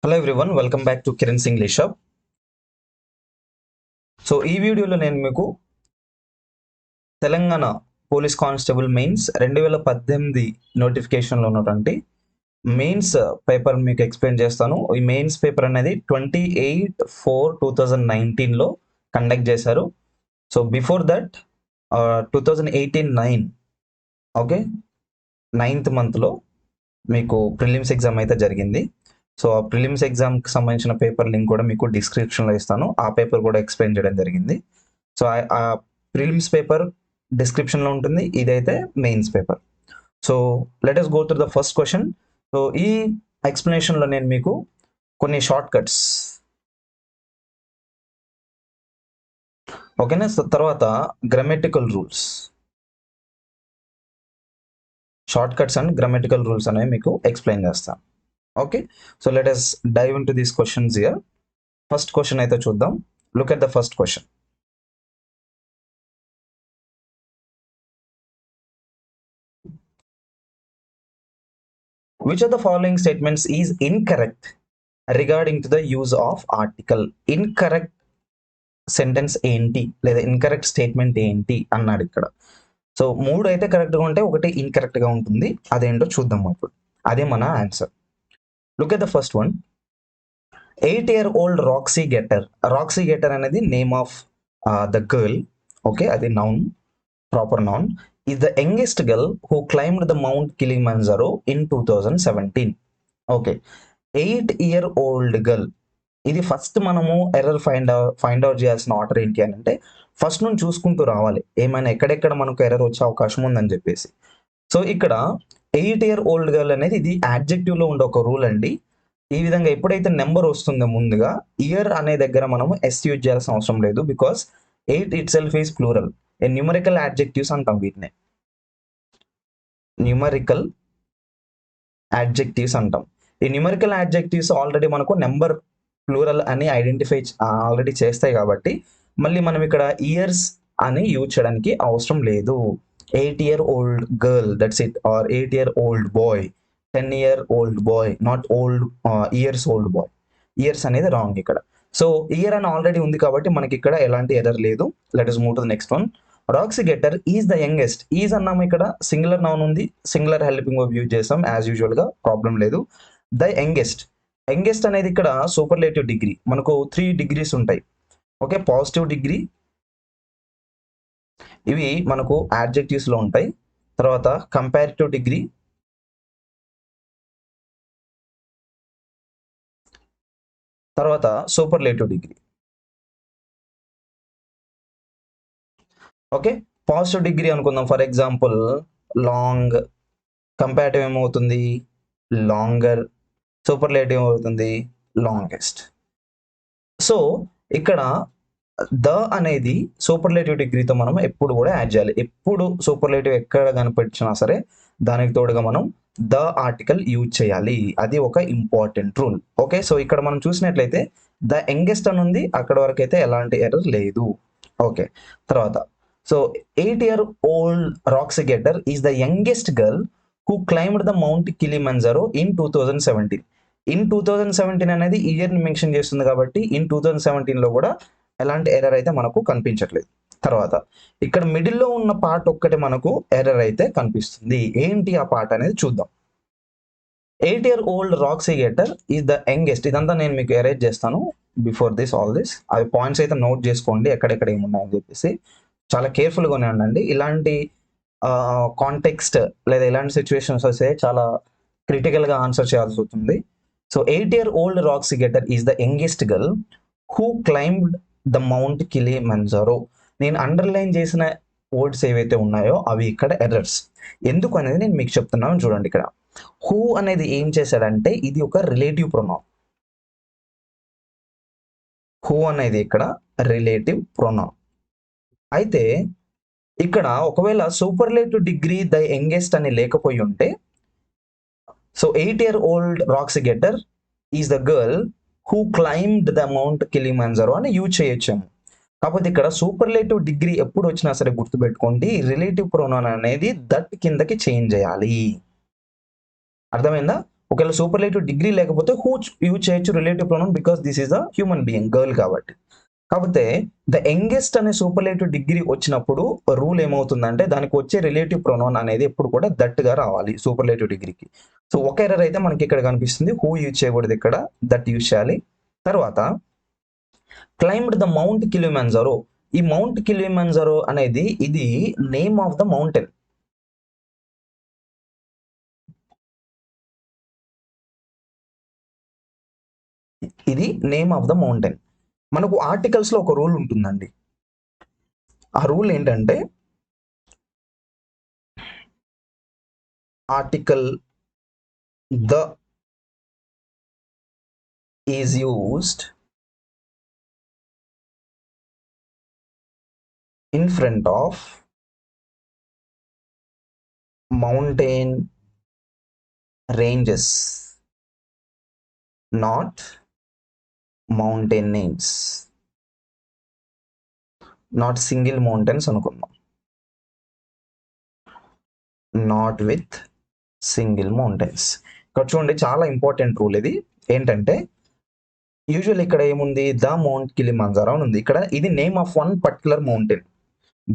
Hello everyone, welcome back to Kiran's English hub. So ఈ వీడియోలో నేను మీకు తెలంగాణ పోలీస్ కానిస్టేబుల్ మెయిన్స్ 2018 నోటిఫికేషన్లో ఉన్నటువంటి మెయిన్స్ పేపర్ మీకు ఎక్స్ప్లెయిన్ చేస్తాను. ఈ మెయిన్స్ పేపర్ అనేది 28/4/2019లో కండక్ట్ చేశారు. So before that 2018 okay 9th మంత్లో మీకు ప్రిలిమ్స్ ఎగ్జామ్ అయితే జరిగింది. సో ఆ ప్రిలిమ్స్ ఎగ్జామ్కి సంబంధించిన పేపర్ లింక్ కూడా మీకు డిస్క్రిప్షన్లో ఇస్తాను. ఆ పేపర్ కూడా ఎక్స్ప్లెయిన్ చేయడం జరిగింది. సో ఆ ప్రిలిమ్స్ పేపర్ డిస్క్రిప్షన్లో ఉంటుంది, ఇదైతే mains paper. So let us go to the first question. So ఈ ఎక్స్ప్లెనేషన్లో నేను మీకు కొన్ని షార్ట్ కట్స్ ఓకేనా. తర్వాత grammatical rules, short cuts and grammatical rules అనేవి మీకు ఎక్స్ప్లెయిన్ చేస్తాను. Okay, so let us dive into these questions here. First question అయితే చూద్దాం. Look at the first question. Which of the following statements is incorrect regarding to the use of article? Incorrect sentence ఏంటి లేదా incorrect statement ఏంటి అన్నాడు ఇక్కడ. So 3 అయితే కరెక్ట్గా ఉంటే ఒకటి ఇన్కరెక్ట్గా ఉంటుంది. అదేంటో చూద్దాం ఇప్పుడు. అదే మన answer. Look at the first one. 8-year-old Roxy Getter. Roxy Getter అనేది name of the girl. Okay, అది noun, proper noun. is the youngest girl who climbed the Mount Kilimanjaro in 2017. Okay, 8-year-old girl. ఇది first మనము error find out చేయాల్సిన order ఏంటి అని అంటే first నుంచి చూసుకుంటూ రావాలి, ఏమైనా ఎక్కడెక్కడ మనకు ఎర్రర్ వచ్చే అవకాశం ఉందని చెప్పేసి. సో ఇక్కడ 8-year-old girl అనేది ఇది యాడ్జెక్టివ్లో ఉండే ఒక రూల్ అండి. ఈ విధంగా ఎప్పుడైతే నెంబర్ వస్తుందో ముందుగా ఇయర్ అనే దగ్గర మనము ఎస్ యూజ్ చేయాల్సిన అవసరం లేదు, because 8 itself is plural. Numerical adjectives అంటాం వీటిని, న్యూమరికల్ యాడ్జెక్టివ్స్ అంటాం. ఈ న్యూమరికల్ యాడ్జెక్టివ్స్ ఆల్రెడీ మనకు నెంబర్ ప్లూరల్ అని ఐడెంటిఫై ఆల్రెడీ చేస్తాయి కాబట్టి మళ్ళీ మనం ఇక్కడ ఇయర్స్ అని యూజ్ చేయడానికి అవసరం లేదు. 8-year-old girl, that's it. Or 8-year-old boy, 10-year-old boy, not old years old boy. Years అనేది రాంగ్ ఇక్కడ. సో ఇయర్ అని ఆల్రెడీ ఉంది కాబట్టి మనకి ఇక్కడ ఎలాంటి ఎర్రర్ లేదు. Let us move to the next one. Roxy Getter is the youngest. Is అన్నాము, ఇక్కడ సింగులర్ నౌన్ ఉంది, సింగులర్ హెల్పింగ్ వర్బ్ యూజ్ చేస్తాం యాజ్ యూజువల్గా, ప్రాబ్లం లేదు. ద యంగెస్ట్, యంగెస్ట్ అనేది ఇక్కడ సూపర్లేటివ్ డిగ్రీ. మనకు 3 degrees ఉంటాయి. ఓకే, పాజిటివ్ డిగ్రీ, ఇవి మనకు యాడ్జెక్టివ్స్లో ఉంటాయి. తర్వాత కంపారిటివ్ డిగ్రీ, తర్వాత superlative degree. Okay, positive degree అనుకుందాం, ఫర్ ఎగ్జాంపుల్ లాంగ్. కంపారిటివ్ ఏమవుతుంది, లాంగర్. సూపర్లేటివ్ అవుతుంది లాంగెస్ట్. సో ఇక్కడ ద అనేది సూపర్లేటివ్ డిగ్రీతో మనం ఎప్పుడు కూడా యాడ్ చేయాలి. ఎప్పుడు సూపర్లేటివ్ ఎక్కడ కనిపించినా సరే దానికి తోడుగా మనం ద ఆర్టికల్ యూజ్ చేయాలి. అది ఒక ఇంపార్టెంట్ రూల్. ఓకే, సో ఇక్కడ మనం చూసినట్లయితే ద యంగెస్ట్ అని ఉంది, అక్కడ వరకు అయితే ఎలాంటి ఎర్రర్ లేదు. ఓకే, తర్వాత so 8-year-old Roxy Getter is the youngest girl who climbed the Mount Kilimanjaro in 2017. In 2017 అనేది ఇయర్ని మెన్షన్ చేస్తుంది కాబట్టి ఇన్ 2017లో కూడా ఎలాంటి ఎర్రర్ అయితే మనకు కనిపించట్లేదు. తర్వాత ఇక్కడ మిడిల్లో ఉన్న పార్ట్ ఒక్కటి మనకు ఎర్రర్ అయితే కనిపిస్తుంది. ఏంటి ఆ పార్ట్ అనేది చూద్దాం. 8-year-old Roxy Getter is the youngest. ఇదంతా నేను మీకు ఎరేజ్ చేస్తాను బిఫోర్ దిస్ ఆల్ దిస్. అవి పాయింట్స్ అయితే నోట్ చేసుకోండి, ఎక్కడెక్కడ ఏమున్నాయని చెప్పేసి చాలా కేర్ఫుల్గానే ఉండండి. ఇలాంటి కాంటెక్స్ట్ లేదా ఇలాంటి సిచ్యువేషన్స్ వస్తే చాలా క్రిటికల్గా ఆన్సర్ చేయాల్సి అవుతుంది. So 8-year-old Roxy Getter is the youngest girl who climbed the Mount Kilimanjaro. నేను అండర్లైన్ చేసిన వర్డ్స్ ఏవైతే ఉన్నాయో అవి ఇక్కడ ఎర్రర్స్. ఎందుకు అనేది నేను మీకు చెప్తున్నాను చూడండి. ఇక్కడ హూ అనేది ఏం చేశాడంటే ఇది ఒక రిలేటివ్ ప్రొనౌన్. హూ అనేది ఇక్కడ రిలేటివ్ ప్రొనౌన్. అయితే ఇక్కడ ఒకవేళ సూపర్లేటివ్ డిగ్రీ ద యంగెస్ట్ అని లేకపోయి ఉంటే so 8-year-old Roxy Getter is the girl who climbed the mount Kilimanjaro అని యూజ్ చేయొచ్చాము. కాకపోతే ఇక్కడ సూపర్లేటివ్ డిగ్రీ ఎప్పుడు వచ్చినా సరే గుర్తుపెట్టుకోండి, రిలేటివ్ ప్రొనౌన్ అనేది దట్ కిందకి చేంజ్ చేయాలి. అర్థమైందా? ఒకవేళ సూపర్లేటివ్ డిగ్రీ లేకపోతే హూ యూజ్ చేయొచ్చు relative pronoun, because this is a human being, girl కాబట్టి. కాకపోతే ద యంగెస్ట్ అనే సూపర్లేటివ్ డిగ్రీ వచ్చినప్పుడు రూల్ ఏమవుతుందంటే దానికి వచ్చే రిలేటివ్ ప్రొనౌన్ అనేది ఎప్పుడు కూడా దట్గా రావాలి సూపర్లేటివ్ డిగ్రీకి. సో ఒక ఎర్రర్ అయితే మనకి ఇక్కడ కనిపిస్తుంది, హూ యూజ్ చేయకూడదు, ఇక్కడ దట్ యూజ్ చేయాలి. తర్వాత క్లైంబ్డ్ ద మౌంట్ కిలిమంజారో. ఈ మౌంట్ కిలిమంజారో అనేది ఇది నేమ్ ఆఫ్ ద మౌంటైన్. ఇది నేమ్ ఆఫ్ ద మౌంటైన్. మనకు ఆర్టికల్స్ లో ఒక రూల్ ఉంటుందండి. ఆ రూల్ ఏంటంటే article the is used in front of mountain ranges, not mountain names, not single mountains అనుకుందాం, not with single mountains. ఇక్కడ చూడండి చాలా ఇంపార్టెంట్ రూల్ ఇది. ఏంటంటే యూజువల్ ఇక్కడ ఏముంది, ద మౌంట్ కిలిమంజారో అని ఉంది. ఇక్కడ ఇది name of one particular mountain.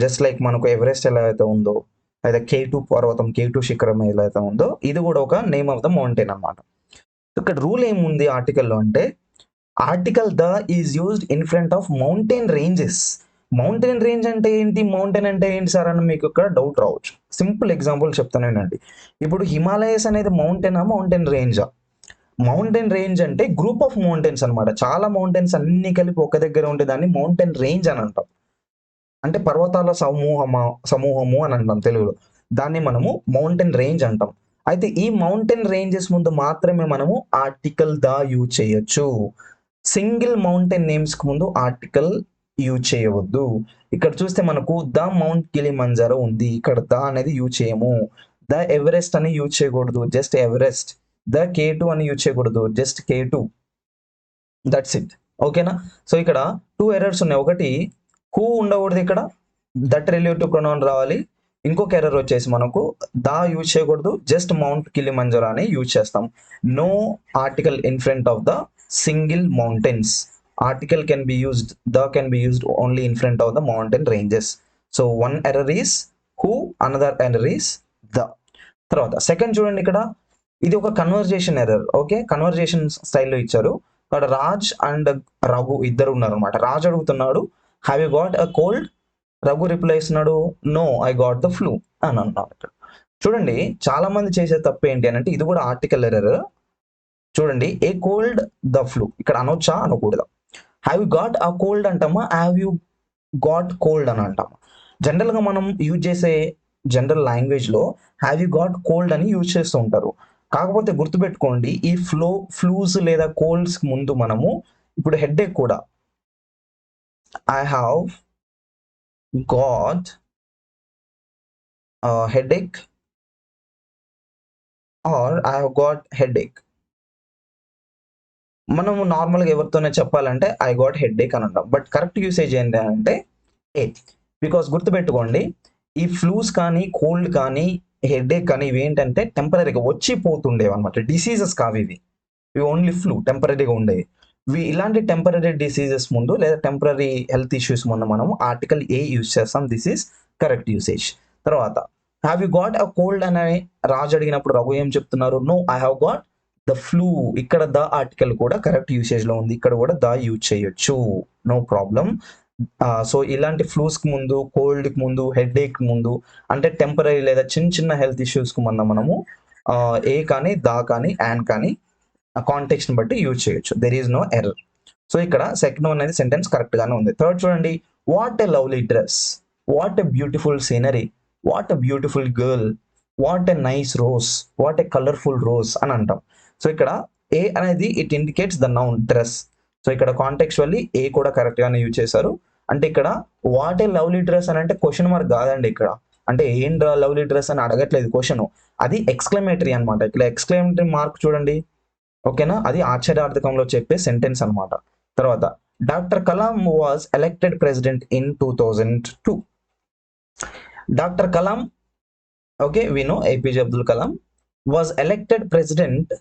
Just like మనకు ఎవరెస్ట్ ఎలా అయితే ఉందో, లేదా K2 పర్వతం, K2 శిఖరం ఎలా అయితే ఉందో, ఇది కూడా ఒక నేమ్ ఆఫ్ ద మౌంటైన్ అన్నమాట. ఇక్కడ రూల్ ఏముంది ఆర్టికల్లో అంటే article the is used in front of mountain ranges. Mountain range అంటే ఏంటి, మౌంటైన్ అంటే ఏంటి సార్ అని మీకు ఇక్కడ డౌట్ రావచ్చు. సింపుల్ ఎగ్జాంపుల్ చెప్తాను వినండి. ఇప్పుడు హిమాలయస్ అనేది మౌంటైనా, మౌంటైన్ రేంజా? మౌంటైన్ రేంజ్ అంటే గ్రూప్ ఆఫ్ మౌంటైన్స్ అనమాట. చాలా మౌంటైన్స్ అన్ని కలిపి ఒక దగ్గర ఉంటే దాన్ని మౌంటైన్ రేంజ్ అని అంటాం. అంటే పర్వతాల సమూహము అని అంటాం తెలుగులో. దాన్ని మనము మౌంటైన్ రేంజ్ అంటాం. అయితే ఈ మౌంటైన్ రేంజెస్ ముందు మాత్రమే మనము ఆర్టికల్ ద యూజ్ చేయొచ్చు. సింగిల్ మౌంటైన్ నేమ్స్ కి ముందు ఆర్టికల్ యూజ్ చేయవద్దు. ఇక్కడ చూస్తే మనకు ద మౌంట్ కిలిమంజారో ఉంది, ఇక్కడ ద అనేది యూజ్ చేయము. ద ఎవరెస్ట్ అని యూజ్ చేయకూడదు, జస్ట్ ఎవరెస్ట్. ద K2 అని యూజ్ చేయకూడదు, జస్ట్ K2. That's it. ఓకేనా? సో ఇక్కడ 2 ఎర్రర్స్ ఉన్నాయి. ఒకటి హూ ఉండకూడదు, ఇక్కడ దట్ రిలేటివ్ ప్రొనౌన్ రావాలి. ఇంకొక ఎర్రర్ వచ్చేసి మనకు దా యూజ్ చేయకూడదు, జస్ట్ మౌంట్ కిలిమంజారో అని యూజ్ చేస్తాం. No article in front of the single mountains. Article can be used, the can be used only in front of the mountain ranges. So one error is who, another error is the. తర్వాత second చూడండి, ఇక్కడ ఇది ఒక conversation error. Okay, conversation స్టైల్లో ఇచ్చారు. ఇక్కడ Raj and Raghu ఇద్దరు ఉన్నారు అనమాట. రాజ్ అడుగుతున్నాడు, have you got a cold? Raghu reply ఇస్తున్నాడు, no I got the flu అని అన్నాడు. చూడండి చాలా మంది చేసే తప్పు ఏంటి అని అంటే, ఇది కూడా ఆర్టికల్ ఎర్రర్. చూడండి, ఏ కోల్డ్ ద ఫ్లూ, ఇక్కడ అనొచ్చా అనకూడదా? Have you got a cold అంటామా, హ్యావ్ యూ గాట్ కోల్డ్ అని అంటామా? జనరల్ గా మనం యూజ్ చేసే జనరల్ లాంగ్వేజ్ లో హ్యావ్ యూ గాట్ కోల్డ్ అని యూజ్ చేస్తూ ఉంటారు. కాకపోతే గుర్తుపెట్టుకోండి, ఈ ఫ్లూస్ లేదా కోల్డ్స్ ముందు మనము ఇప్పుడు హెడేక్ కూడా I have got headache or I have got headache. మనము నార్మల్గా ఎవరితోనే చెప్పాలంటే ఐ గాట్ హెడేక్ అని అంటాం. బట్ కరెక్ట్ యూసేజ్ ఏంటి అంటే ఏ, బికాస్ గుర్తుపెట్టుకోండి, ఈ ఫ్లూస్ కానీ కోల్డ్ కానీ హెడేక్ కానీ ఇవి ఏంటంటే టెంపరీగా వచ్చి పోతుండేవి అనమాట. డిసీజెస్ కావు ఇవి, ఇవి ఓన్లీ ఫ్లూ, టెంపరీగా ఉండేవి. ఇలాంటి టెంపరీ డిసీజెస్ ముందు లేదా టెంపరీ హెల్త్ ఇష్యూస్ ముందు మనం ఆర్టికల్ ఏ యూజ్ చేస్తాం. This is correct usage. తర్వాత have you got a cold అని రాజు అడిగినప్పుడు రఘు ఏం చెప్తున్నారు, no I have got the flu. ఇక్కడ ద ఆర్టికల్ కూడా కరెక్ట్ యూసేజ్ లో ఉంది, ఇక్కడ కూడా ద యూజ్ చేయొచ్చు, నో ప్రాబ్లం. సో ఇలాంటి ఫ్లూస్ కి ముందు, కోల్డ్ కి ముందు, హెడేక్ ముందు, అంటే టెంపరీ లేదా చిన్న చిన్న హెల్త్ ఇష్యూస్ కు ముందు మనము ఏ కానీ దా కానీ యాన్ కానీ కాంటెక్స్ట్ ని బట్టి యూజ్ చేయొచ్చు. There is no error. So ఇక్కడ సెకండ్ వన్ అనేది సెంటెన్స్ కరెక్ట్ గానే ఉంది. థర్డ్ చూడండి, what a lovely dress, what a beautiful scenery, what a beautiful girl, what a nice rose, what a colourful rose అని అంటాం. So ఇక్కడ a అనేది it indicates the noun dress. So ఇక్కడ contextually a కూడా correct గానే use చేశారు. అంటే ఇక్కడ వాట్ ఏ లవ్లీ డ్రెస్ అని అంటే క్వశ్చన్ మార్క్ కాదండి ఇక్కడ. అంటే ఏం లవ్లీ డ్రెస్ అని అడగట్లేదు క్వశ్చన్, అది ఎక్స్క్లమేటరీ అనమాట. ఇక్కడ ఎక్స్క్లమేటరీ మార్క్ చూడండి, ఓకేనా, అది ఆశ్చర్యార్థకంలో చెప్పే సెంటెన్స్ అనమాట. తర్వాత doctor Kalam was elected president in 2002. Doctor Kalam, okay, we know APJ Abdul Kalam, was elected president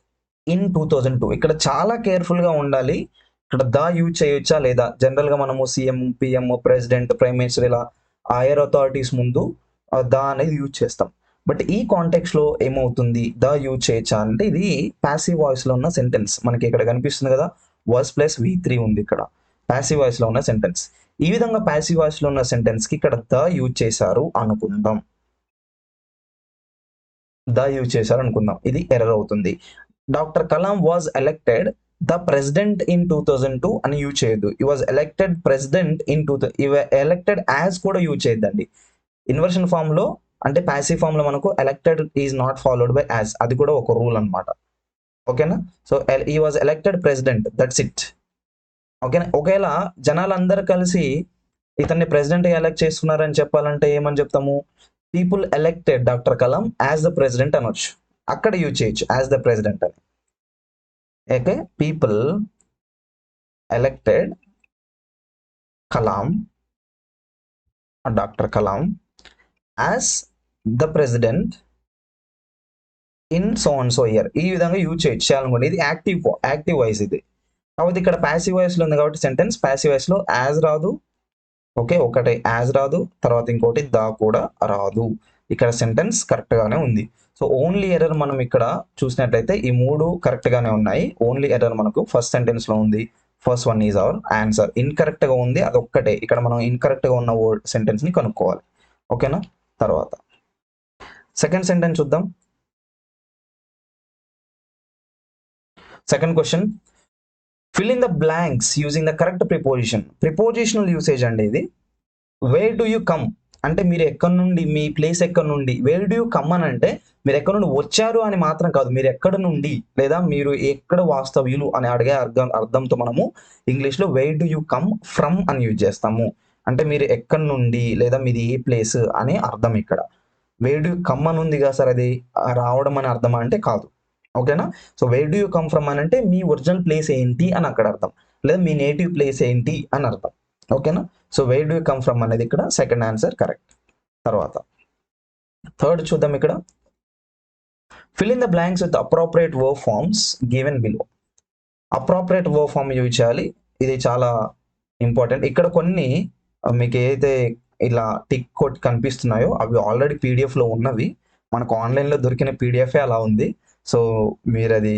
in 2002. ఇక్కడ చాలా కేర్ఫుల్గా ఉండాలి. ఇక్కడ ద యూజ్ చేయొచ్చా లేదా. జనరల్గా మనము CM, PM, president, prime minister ఇలా హైయర్ అథారిటీస్ ముందు ద అనేది యూజ్ చేస్తాం. బట్ ఈ కాంటెక్స్ట్ లో ఏమవుతుంది, ద యూజ్ చేయొచ్చా అంటే ఇది ప్యాసివ్ వాయిస్ లో ఉన్న సెంటెన్స్. మనకి ఇక్కడ కనిపిస్తుంది కదా, వర్స్ ప్లస్ V3 ఉంది ఇక్కడ ప్యాసివ్ వాయిస్ లో ఉన్న సెంటెన్స్. ఈ విధంగా ప్యాసివ్ వాయిస్ లో ఉన్న సెంటెన్స్ కి ఇక్కడ ద యూజ్ చేశారు అనుకుందాం. ద యూజ్ చేశారు అనుకుందాం, ఇది ఎర్రర్ అవుతుంది. Doctor Kalam was elected the president in 2002 అని యూజ్ చేయొద్దు. ఈ was elected president in elected as కూడా యూజ్ చేయొద్దండి. ఇన్వర్షన్ ఫామ్ లో అంటే ప్యాసివ్ ఫామ్ లో మనకు elected is not followed by as, అది కూడా ఒక రూల్ అనమాట. ఓకేనా. సో ఈ was elected president, that's it. ఓకేనా. ఒకవేళ జనాలందరూ కలిసి ఇతన్ని ప్రెసిడెంట్ ఎలెక్ట్ చేస్తున్నారని చెప్పాలంటే ఏమని చెప్తాము, people elected doctor Kalam as the president అనొచ్చు. అక్కడ యూజ్ చేయొచ్చు యాజ్ ద ప్రెసిడెంట్ అని. Okay, people elected Kalam, doctor Kalam as the president in so and so year. ఈ విధంగా యూజ్ చేయొచ్చు చేయాలనుకోండి. ఇది యాక్టివ్ వాయిస్ ఇది. కాబట్టి ఇక్కడ ప్యాసివ్ వాయిస్ లో ఉంది కాబట్టి సెంటెన్స్ ప్యాసివ్ వాయిస్ లో యాజ్ రాదు. ఓకే, ఒకటి యాజ్ రాదు, తర్వాత ఇంకోటి దా కూడా రాదు. ఇక్కడ సెంటెన్స్ కరెక్ట్ గానే ఉంది. సో ఓన్లీ ఎర్రర్ మనం ఇక్కడ చూసినట్లయితే ఈ మూడు కరెక్ట్ గానే ఉన్నాయి. ఓన్లీ ఎర్రర్ మనకు ఫస్ట్ సెంటెన్స్ లో ఉంది. First one is our answer. Incorrect గా ఉంది అదొక్కటే. ఇక్కడ మనం ఇన్కరెక్ట్ గా ఉన్న వర్డ్ సెంటెన్స్ ని కనుక్కోవాలి. ఓకేనా. తర్వాత సెకండ్ సెంటెన్స్ చూద్దాం. Second question, fill in the blanks using the correct preposition. Prepositional usage అండి ఇది. వేర్ డు యూ కమ్ అంటే మీరు ఎక్కడి నుండి, మీ ప్లేస్ ఎక్కడి నుండి. వేర్ డు యూ కమ్ అని అంటే మీరు ఎక్కడి నుండి వచ్చారు అని మాత్రం కాదు, మీరు ఎక్కడి నుండి లేదా మీరు ఎక్కడ వాస్తవ్యులు అని అడిగే అర్థంతో మనము ఇంగ్లీష్లో wear do you come from అని యూజ్ చేస్తాము. అంటే మీరు ఎక్కడి నుండి లేదా మీది ఏ ప్లేస్ అనే అర్థం ఇక్కడ. వేర్ డు యూ కమ్ అని ఉంది కదా సార్, అది రావడం అని అర్థం అంటే కాదు. ఓకేనా. So where do you come from అని అంటే మీ ఒరిజినల్ ప్లేస్ ఏంటి అని అక్కడ అర్థం, లేదా మీ నేటివ్ ప్లేస్ ఏంటి అని అర్థం. ఓకేనా. So where do you come from అనేది ఇక్కడ సెకండ్ ఆన్సర్ కరెక్ట్. తర్వాత థర్డ్ చూద్దాం. ఇక్కడ fill in the blanks with appropriate verb forms given below. Appropriate verb form use చేయాలి, ఇది చాలా ఇంపార్టెంట్. ఇక్కడ కొన్ని మీకు ఏదైతే ఇలా టిక్ కొట్టి కనిపిస్తున్నాయో అవి ఆల్రెడీ పీడిఎఫ్ లో ఉన్నవి, మనకు ఆన్లైన్లో దొరికిన పీడిఎఫ్ అలా ఉంది. సో మీరు అది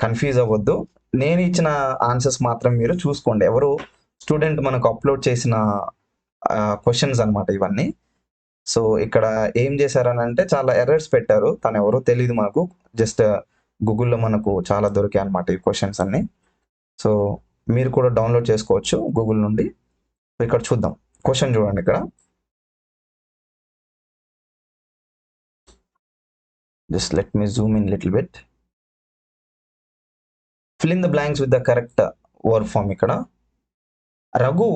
కన్ఫ్యూజ్ అవ్వద్దు. నేను ఇచ్చిన ఆన్సర్స్ మాత్రం మీరు చూసుకోండి. ఎవరు స్టూడెంట్ మనకు అప్లోడ్ చేసిన క్వశ్చన్స్ అనమాట ఇవన్నీ. సో ఇక్కడ ఏం చేశారని అంటే చాలా ఎర్రర్స్ పెట్టారు. తను ఎవరో తెలియదు మనకు, జస్ట్ గూగుల్లో మనకు చాలా దొరికాయి అనమాట ఈ క్వశ్చన్స్ అన్ని. సో మీరు కూడా డౌన్లోడ్ చేసుకోవచ్చు గూగుల్ నుండి. ఇక్కడ చూద్దాం క్వశ్చన్ చూడండి. ఇక్కడ just let me zoom in a little bit. Fill in the blanks with the correct verb form. ఇక్కడ Raghu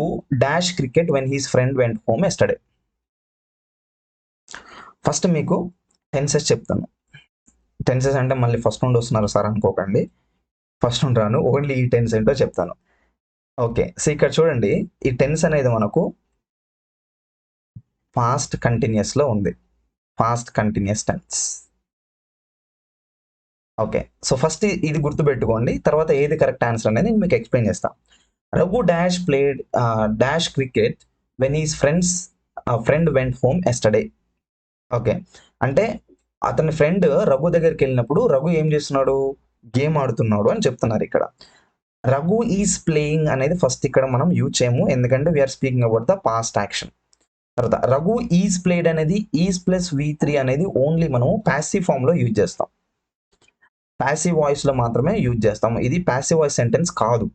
dash cricket when his friend went home yesterday. First మీకు టెన్సెస్ చెప్తాను. టెన్సెస్ అంటే మళ్ళీ ఫస్ట్ నుండి వస్తున్నారు సార్ అనుకోకండి, ఫస్ట్ నుండి రాను, ఓన్లీ ఈ టెన్స్ ఏంటో చెప్తాను. ఓకే, సో ఇక్కడ చూడండి, ఈ టెన్స్ అనేది మనకు పాస్ట్ కంటిన్యూస్ లో ఉంది. Past continuous tense. Okay, so first ఇది గుర్తుపెట్టుకోండి, తర్వాత ఏది కరెక్ట్ ఆన్సర్ అనేది నేను మీకు ఎక్స్ప్లెయిన్ చేస్తాను. Raghu dash played dash cricket when his friend went home yesterday. Okay, అంటే అతని ఫ్రెండ్ రఘు దగ్గరికి వెళ్ళినప్పుడు రఘు ఏం చేస్తున్నాడు, గేమ్ ఆడుతున్నాడు అని చెప్తున్నారు. ఇక్కడ రఘు ఈజ్ ప్లేయింగ్ అనేది ఫస్ట్ ఇక్కడ మనం యూజ్ చేయము, ఎందుకంటే we are speaking about the past action. తర్వాత రఘు ఈజ్ ప్లేడ్ అనేది ఈజ్ ప్లస్ V3 అనేది ఓన్లీ మనం ప్యాసివ్ ఫామ్ లో యూజ్ చేస్తాం, ప్యాసివ్ వాయిస్ లో మాత్రమే యూజ్ చేస్తాము. ఇది ప్యాసివ్ వాయిస్ సెంటెన్స్ కాదు,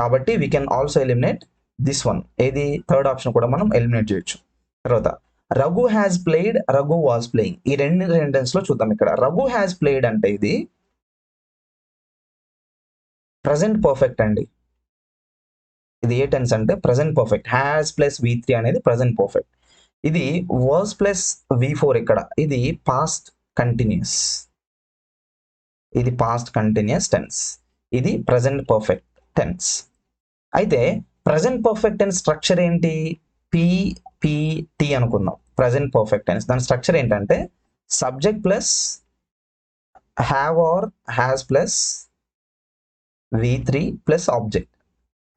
కాబట్టి we can also eliminate this one. ఏది థర్డ్ ఆప్షన్ కూడా మనం ఎలిమినేట్ చేయొచ్చు. తర్వాత Raghu has played, Raghu was playing. ఈ రెండు సెంటెన్స్ లో చూద్దాం. ఇక్కడ రఘు హ్యాస్ ప్లేడ్ అంటే ఇది ప్రజెంట్ పర్ఫెక్ట్ అండి. ఇది ఏ టెన్స్ అంటే present perfect. Has plus V3 అనేది ప్రజెంట్ పర్ఫెక్ట్. ఇది వాజ్ ప్లస్ V4 ఇక్కడ, ఇది పాస్ట్ కంటిన్యూస్. ఇది పాస్ట్ కంటిన్యూస్ టెన్స్, ఇది ప్రజెంట్ పర్ఫెక్ట్ టెన్స్. అయితే ప్రజెంట్ పర్ఫెక్ట్ టెన్స్ స్ట్రక్చర్ ఏంటి, PPT అనుకుందాం. ప్రజెంట్ పర్ఫెక్ట్ టెన్స్ దాని స్ట్రక్చర్ ఏంటంటే subject plus have or has plus V3 plus object.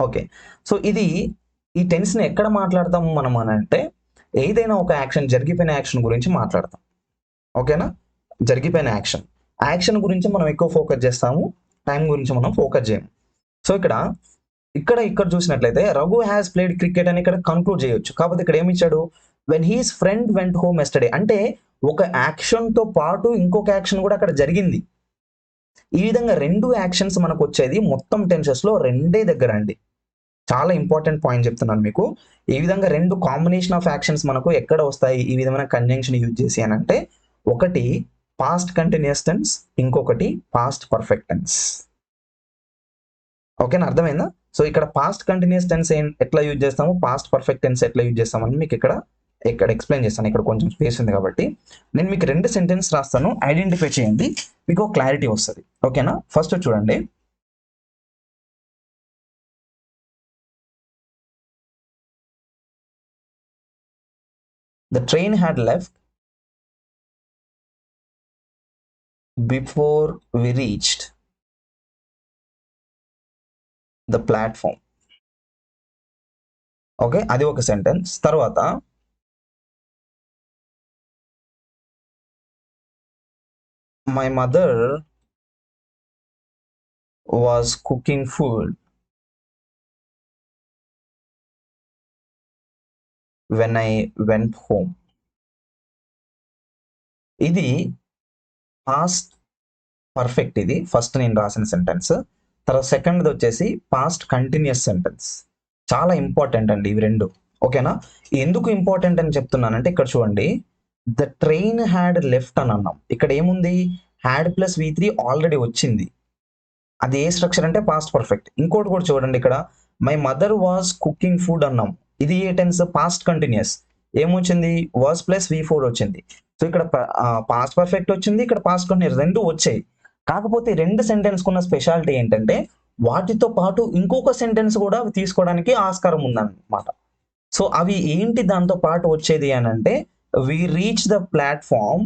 Okay, so ఇది ఈ టెన్స్ని ఎక్కడ మాట్లాడతాము మనం అని అంటే ఏదైనా ఒక యాక్షన్, జరిగిపోయిన యాక్షన్ గురించి మాట్లాడతాం. ఓకేనా, జరిగిపోయిన యాక్షన్ గురించి మనం ఎక్కువ ఫోకస్ చేస్తాము, టైం గురించి మనం ఫోకస్ చేయము. సో ఇక్కడ చూసినట్లయితే రఘు హ్యాస్ ప్లేడ్ క్రికెట్ అని ఇక్కడ కన్క్లూడ్ చేయొచ్చు. కాకపోతే ఇక్కడ ఏమి ఇచ్చాడు, when his friend went home yesterday, అంటే ఒక యాక్షన్ తో పాటు ఇంకొక యాక్షన్ కూడా అక్కడ జరిగింది. ఈ విధంగా రెండు యాక్షన్స్ మనకు వచ్చేది మొత్తం టెన్సెస్ లో రెండే దగ్గర అండి. చాలా ఇంపార్టెంట్ పాయింట్ చెప్తున్నాను మీకు. ఈ విధంగా రెండు కాంబినేషన్ ఆఫ్ యాక్షన్స్ మనకు ఎక్కడ వస్తాయి ఈ విధమైన కంజంక్షన్ యూజ్ చేసి అని అంటే, ఒకటి పాస్ట్ కంటిన్యూస్ టెన్స్, ఇంకొకటి పాస్ట్ పర్ఫెక్ట్ టెన్స్. ఓకేనా, అర్థమైందా? సో ఇక్కడ పాస్ట్ కంటిన్యూస్ టెన్స్ ఎట్లా యూజ్ చేస్తాము, పాస్ట్ పర్ఫెక్ట్ టెన్స్ ఎట్లా యూజ్ చేస్తామని మీకు ఇక్కడ ఎక్స్ప్లెయిన్ చేస్తాను. ఇక్కడ కొంచెం స్పేస్ ఉంది కాబట్టి నేను మీకు రెండు సెంటెన్స్ రాస్తాను, ఐడెంటిఫై చేయండి, మీకు క్లారిటీ వస్తుంది. ఓకేనా, ఫస్ట్ చూడండి. The train had left before we reached the platform. Okay, అది ఒక సెంటెన్స్. తర్వాత my mother was cooking food when I went home. ఇది పాస్ట్ పర్ఫెక్ట్, ఇది ఫస్ట్ నేను రాసిన సెంటెన్స్. తర్వాత సెకండ్ది వచ్చేసి పాస్ట్ కంటిన్యూస్ సెంటెన్స్. చాలా ఇంపార్టెంట్ అండి ఇవి రెండు. ఓకేనా, ఎందుకు ఇంపార్టెంట్ అని చెప్తున్నానంటే ఇక్కడ చూడండి, ద ట్రైన్ హ్యాడ్ లెఫ్ట్ అని అన్నాం. ఇక్కడ ఏముంది, హ్యాడ్ ప్లస్ V3 ఆల్రెడీ వచ్చింది. అది ఏ స్ట్రక్చర్ అంటే పాస్ట్ పర్ఫెక్ట్. ఇంకోటి కూడా చూడండి, ఇక్కడ my mother was cooking food అన్నాం. ఇది ఏ టెన్స్, పాస్ట్ కంటిన్యూస్. ఏమొచ్చింది, వాజ్ ప్లస్ V4 వచ్చింది. సో ఇక్కడ పాస్ట్ పర్ఫెక్ట్ వచ్చింది, ఇక్కడ పాస్ట్ కంటిన్యూస్, రెండు వచ్చాయి. కాకపోతే రెండు సెంటెన్స్ కున్న స్పెషాలిటీ ఏంటంటే వాటితో పాటు ఇంకొక సెంటెన్స్ కూడా తీసుకోవడానికి ఆస్కారం ఉందన్నమాట. సో అవి ఏంటి దాంతో పాటు వచ్చేది అని అంటే, we reach the platform,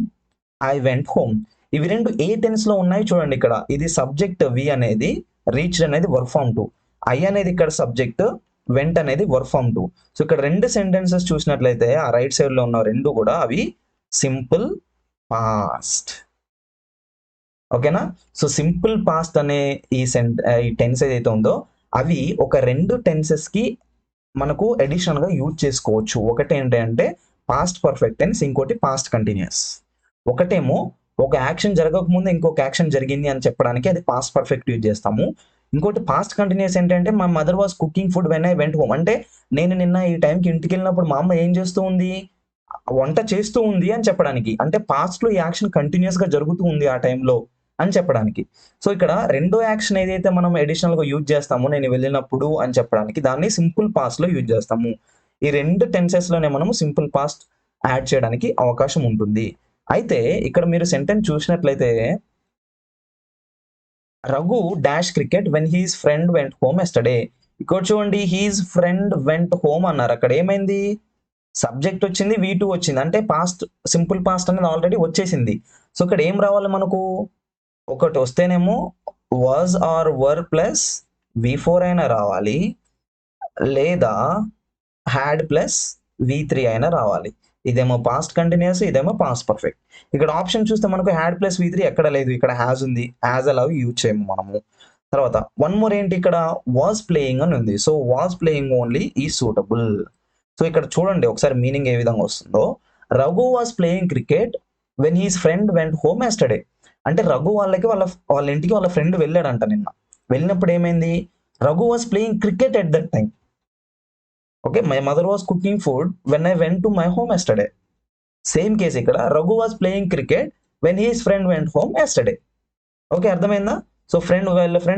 I went home. ఇవి రెండు ఏ టెన్స్ లో ఉన్నాయి చూడండి. ఇక్కడ ఇది సబ్జెక్ట్ వి అనేది, రీచ్ అనేది వర్క్ ఫార్మ్ 2, ఐ అనేది ఇక్కడ సబ్జెక్ట్, వెంట్ అనేది వర్క్ ఫార్మ్ 2. సో ఇక్కడ రెండు సెంటెన్సెస్ చూసినట్లయితే ఆ రైట్ సైడ్ లో ఉన్న రెండు కూడా అవి సింపుల్ పాస్ట్. ఓకేనా, సో సింపుల్ పాస్ట్ అనే ఈ టెన్స్ ఏదైతే ఉందో అవి ఒక రెండు టెన్సెస్ కి మనకు అడిషనల్ గా యూజ్ చేసుకోవచ్చు. ఒకటి ఏంటంటే పాస్ట్ పర్ఫెక్ట్ టెన్స్, ఇంకోటి పాస్ట్ కంటిన్యూస్. ఒకటేమో ఒక యాక్షన్ జరగకముందు ఇంకొక యాక్షన్ జరిగింది అని చెప్పడానికి అది పాస్ట్ పర్ఫెక్ట్ యూజ్ చేస్తాము. ఇంకోటి పాస్ట్ కంటిన్యూస్ ఏంటంటే మా mother was cooking food when I went home, అంటే నేను నిన్న ఈ టైంకి ఇంటికి వెళ్ళినప్పుడు మా అమ్మ ఏం చేస్తూ ఉంది, వంట చేస్తూ ఉంది అని చెప్పడానికి. అంటే పాస్ట్ లో ఈ యాక్షన్ కంటిన్యూస్ గా జరుగుతూ ఉంది ఆ టైంలో అని చెప్పడానికి. సో ఇక్కడ రెండో యాక్షన్ ఏదైతే మనం అడిషనల్ గా యూజ్ చేస్తామో, నేను వెళ్ళినప్పుడు అని చెప్పడానికి, దాన్ని సింపుల్ పాస్ట్ లో యూజ్ చేస్తాము. ఈ రెండు టెన్సెస్ లోనే మనము సింపుల్ పాస్ట్ యాడ్ చేయడానికి అవకాశం ఉంటుంది. అయితే ఇక్కడ మీరు సెంటెన్స్ చూసినట్లయితే, Raghu dash cricket when his friend went home yesterday. ఇక్కడ చూడండి, హీస్ ఫ్రెండ్ వెంట్ హోమ్ అన్నారు. అక్కడ ఏమైంది, సబ్జెక్ట్ వచ్చింది, V2 వచ్చింది, అంటే పాస్ట్ సింపుల్ పాస్ట్ అనేది ఆల్రెడీ వచ్చేసింది. సో ఇక్కడ ఏం రావాలి మనకు, ఒకటి వస్తేనేమో was or were plus V4 అయినా రావాలి, లేదా హ్యాడ్ ప్లస్ V3 అయినా రావాలి. ఇదేమో పాస్ట్ కంటిన్యూస్, ఇదేమో పాస్ట్ పర్ఫెక్ట్. ఇక్కడ ఆప్షన్ చూస్తే మనకు హ్యాడ్ ప్లస్ V3 ఎక్కడ లేదు, ఇక్కడ హ్యాజ్ ఉంది. హ్యాజ్ అలా యూజ్ చేయము మనము. తర్వాత వన్ మోర్ ఏంటి, ఇక్కడ వాజ్ ప్లేయింగ్ అని ఉంది. సో వాజ్ ప్లేయింగ్ ఓన్లీ ఈ సూటబుల్. సో ఇక్కడ చూడండి ఒకసారి మీనింగ్ ఏ విధంగా వస్తుందో, Raghu was playing cricket when his friend went home yesterday. అంటే రఘు వాళ్ళ ఇంటికి వాళ్ళ ఫ్రెండ్ వెళ్ళాడంట నిన్న. వెళ్ళినప్పుడు ఏమైంది, Raghu was playing cricket at that time. Okay, my mother was cooking food when I went to my home yesterday. Same case ఇక్కడ, Raghu was playing cricket when his friend went home yesterday. Okay, అర్థమైందా? So friend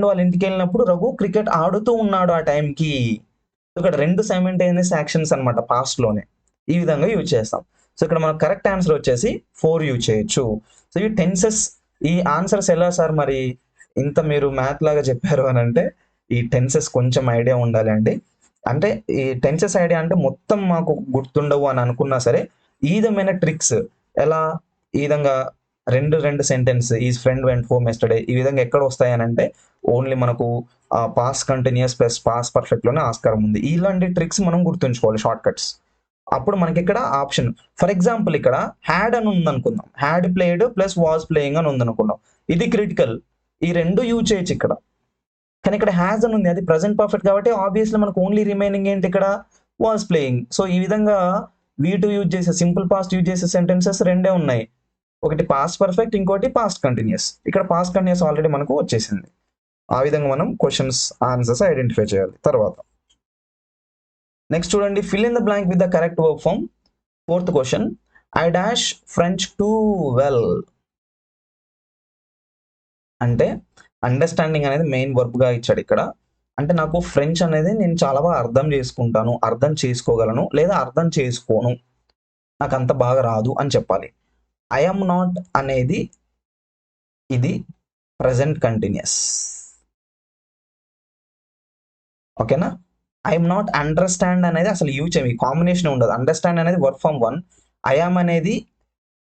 వాళ్ళ ఇంటికి వెళ్ళినప్పుడు Raghu cricket ఆడుతూ ఉన్నాడు ఆ టైంకి. ఇక్కడ రెండు సైమల్టేనియస్ యాక్షన్స్ అనమాట పాస్ట్ లోనే. ఈ విధంగా యూజ్ చేస్తాం. సో ఇక్కడ మనకు కరెక్ట్ ఆన్సర్ వచ్చేసి 4 యూజ్ చేయొచ్చు. సో ఈ టెన్సెస్, ఈ ఆన్సర్స్ ఎలా సార్ మరి ఇంత మీరు మ్యాథ్ లాగా చెప్పారు అని అంటే, ఈ టెన్సెస్ కొంచెం ఐడియా ఉండాలి అండి. అంటే ఈ టెన్సెస్ ఐడియా అంటే మొత్తం మాకు గుర్తుండవు అని అనుకున్నా సరే, ఈ విధమైన ట్రిక్స్ ఎలా, ఈ విధంగా రెండు sentence is friend went home yesterday ఈ విధంగా ఎక్కడ వస్తాయని అంటే ఓన్లీ మనకు past continuous plus pass perfect లోనే ఆస్కారం ఉంది. ఇలాంటి ట్రిక్స్ మనం గుర్తుంచుకోవాలి, షార్ట్ కట్స్. అప్పుడు మనకి ఇక్కడ ఆప్షన్, ఫర్ ఎగ్జాంపుల్ ఇక్కడ హ్యాడ్ అని ఉంది అనుకుందాం, had played plus was playing అని ఉంది అనుకుందాం, ఇది క్రిటికల్, ఈ రెండు యూజ్ చేయొచ్చు ఇక్కడ. కానీ ఇక్కడ హ్యాజ్ అని ఉంది, అది ప్రజెంట్ పర్ఫెక్ట్ కాబట్టి ఆబ్వియస్లీ మనకు ఓన్లీ రిమైనింగ్ ఏంటి ఇక్కడ వాజ్ ప్లేయింగ్. సో ఈ విధంగా V2 యూజ్ చేసే సింపుల్ పాస్ట్ యూజ్ చేసే సెంటెన్సెస్ రెండే ఉన్నాయి, ఒకటి పాస్ట్ పర్ఫెక్ట్, ఇంకోటి పాస్ట్ కంటిన్యూస్. ఇక్కడ పాస్ట్ కంటిన్యూస్ ఆల్రెడీ మనకు వచ్చేసింది. ఆ విధంగా మనం క్వశ్చన్స్ ఆన్సర్స్ ఐడెంటిఫై చేయాలి. తర్వాత నెక్స్ట్ చూడండి, fill in the blank with the correct verb form. Fourth question, I dash French too well అంటే అండర్స్టాండింగ్ అనేది మెయిన్ వర్బ్ గా ఇచ్చాడు ఇక్కడ. అంటే నాకు ఫ్రెంచ్ అనేది నేను చాలా బాగా అర్థం చేసుకుంటాను, అర్థం చేసుకోగలను, లేదా అర్థం చేసుకోను, నాకు అంత బాగా రాదు అని చెప్పాలి. ఐఎమ్ నాట్ అనేది ఇది ప్రజెంట్ కంటిన్యూస్, ఓకేనా. ఐఎమ్ నాట్ అండర్స్టాండ్ అనేది అసలు యూజ్ చేయము, కాంబినేషన్ ఉండదు. అండర్స్టాండ్ అనేది వర్క్ ఫ్రమ్ 1, ఐఎమ్ అనేది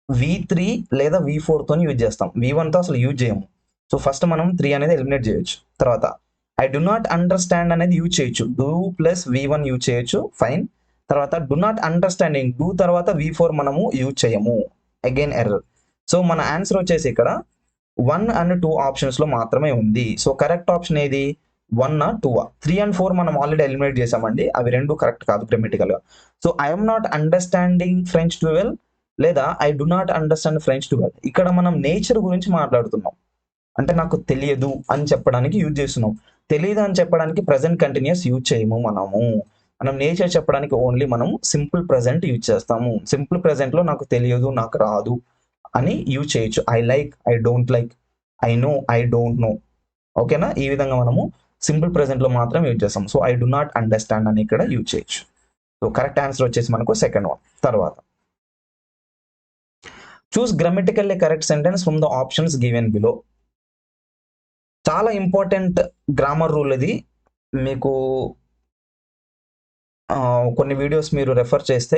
V3 లేదా V4 తో యూజ్ చేస్తాం, V1 తో అసలు యూజ్ చేయము. సో ఫస్ట్ మనం 3 అనేది ఎలిమినేట్ చేయొచ్చు. తర్వాత ఐ డు నాట్ అండర్స్టాండ్ అనేది యూజ్ చేయొచ్చు, డూ ప్లస్ V1 యూజ్ చేయొచ్చు, ఫైన్. తర్వాత డు నాట్ అండర్స్టాండింగ్, డూ తర్వాత V4 మనము యూజ్ చేయము, అగైన్ ఎర్రర్. సో మన ఆన్సర్ వచ్చేసి ఇక్కడ 1 అండ్ 2 ఆప్షన్స్ లో మాత్రమే ఉంది. సో కరెక్ట్ ఆప్షన్ ఏది, 1 2 3 and 4 మనం ఆల్రెడీ ఎలిమినేట్ చేసామండి, అవి రెండు కరెక్ట్ కాదు గ్రామటికల్ గా. So I'm not understanding French too well లేదా I do not understand French too well, ఇక్కడ మనం నేచర్ గురించి మాట్లాడుతున్నాం, అంటే నాకు తెలియదు అని చెప్పడానికి యూజ్ చేస్తున్నాం. తెలియదు అని చెప్పడానికి ప్రజెంట్ కంటిన్యూస్ యూజ్ చేయము మనం నేచర్ చెప్పడానికి ఓన్లీ మనం సింపుల్ ప్రెజెంట్ యూజ్ చేస్తాము. సింపుల్ ప్రెజెంట్ లో నాకు తెలియదు, నాకు రాదు అని యూజ్ చేయొచ్చు. I like, I don't like, I know, I don't know, ఓకేనా. ఈ విధంగా మనము సింపుల్ ప్రెజెంట్ లో మాత్రం యూజ్ చేస్తాం. So I do not understand అని ఇక్కడ యూజ్ చేయొచ్చు. సో కరెక్ట్ ఆన్సర్ వచ్చేసి మనకు సెకండ్ వన్. తర్వాత choose grammatically correct sentence from the options given below. చాలా ఇంపార్టెంట్ గ్రామర్ రూల్ ఇది, మీకు కొన్ని వీడియోస్ మీరు రెఫర్ చేస్తే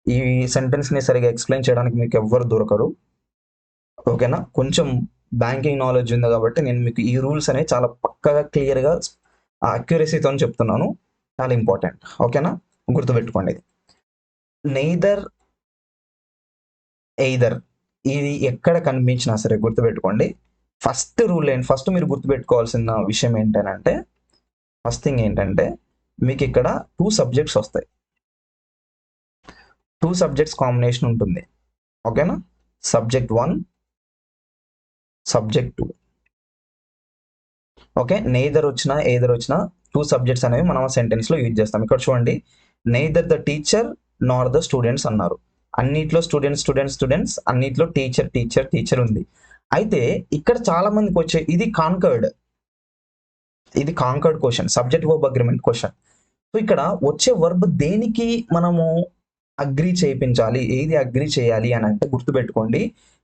ఈ సెంటెన్స్ని సరిగా ఎక్స్ప్లెయిన్ చేయడానికి మీకు ఎవ్వరు దొరకరు, ఓకేనా. కొంచెం బ్యాంకింగ్ నాలెడ్జ్ ఉంది కాబట్టి నేను మీకు ఈ రూల్స్ అనేవి చాలా పక్కగా క్లియర్గా అక్యురసీతో చెప్తున్నాను, చాలా ఇంపార్టెంట్, ఓకేనా. గుర్తుపెట్టుకోండి ఇది. నెయిదర్ ఎయిదర్ ఇది ఎక్కడ కనిపించినా సరే గుర్తుపెట్టుకోండి. ఫస్ట్ రూల్ ఏంటి, ఫస్ట్ మీరు గుర్తుపెట్టుకోవాల్సిన విషయం ఏంటంటే, ఫస్ట్ థింగ్ ఏంటంటే మీకు ఇక్కడ 2 సబ్జెక్ట్స్ వస్తాయి, 2 సబ్జెక్ట్స్ కాంబినేషన్ ఉంటుంది, ఓకేనా. Subject 1, subject 2, okay. నెయిదర్ వచ్చినా ఎయిదర్ వచ్చినా 2 సబ్జెక్ట్స్ అనేవి మనం సెంటెన్స్ లో యూజ్ చేస్తాం. ఇక్కడ చూడండి, neither the teacher nor the students అన్నారు, అన్నిట్లో స్టూడెంట్స్, అన్నిట్లో టీచర్ ఉంది. అయితే ఇక్కడ చాలా మందికి వచ్చే ఇది conquered question, subject verb agreement question. So ఇక్కడ వచ్చే వర్బ్ దేనికి మనము అగ్రి చేయించాలి, ఏది అగ్రి చేయాలి అని అంటే గుర్తుపెట్టుకోండి,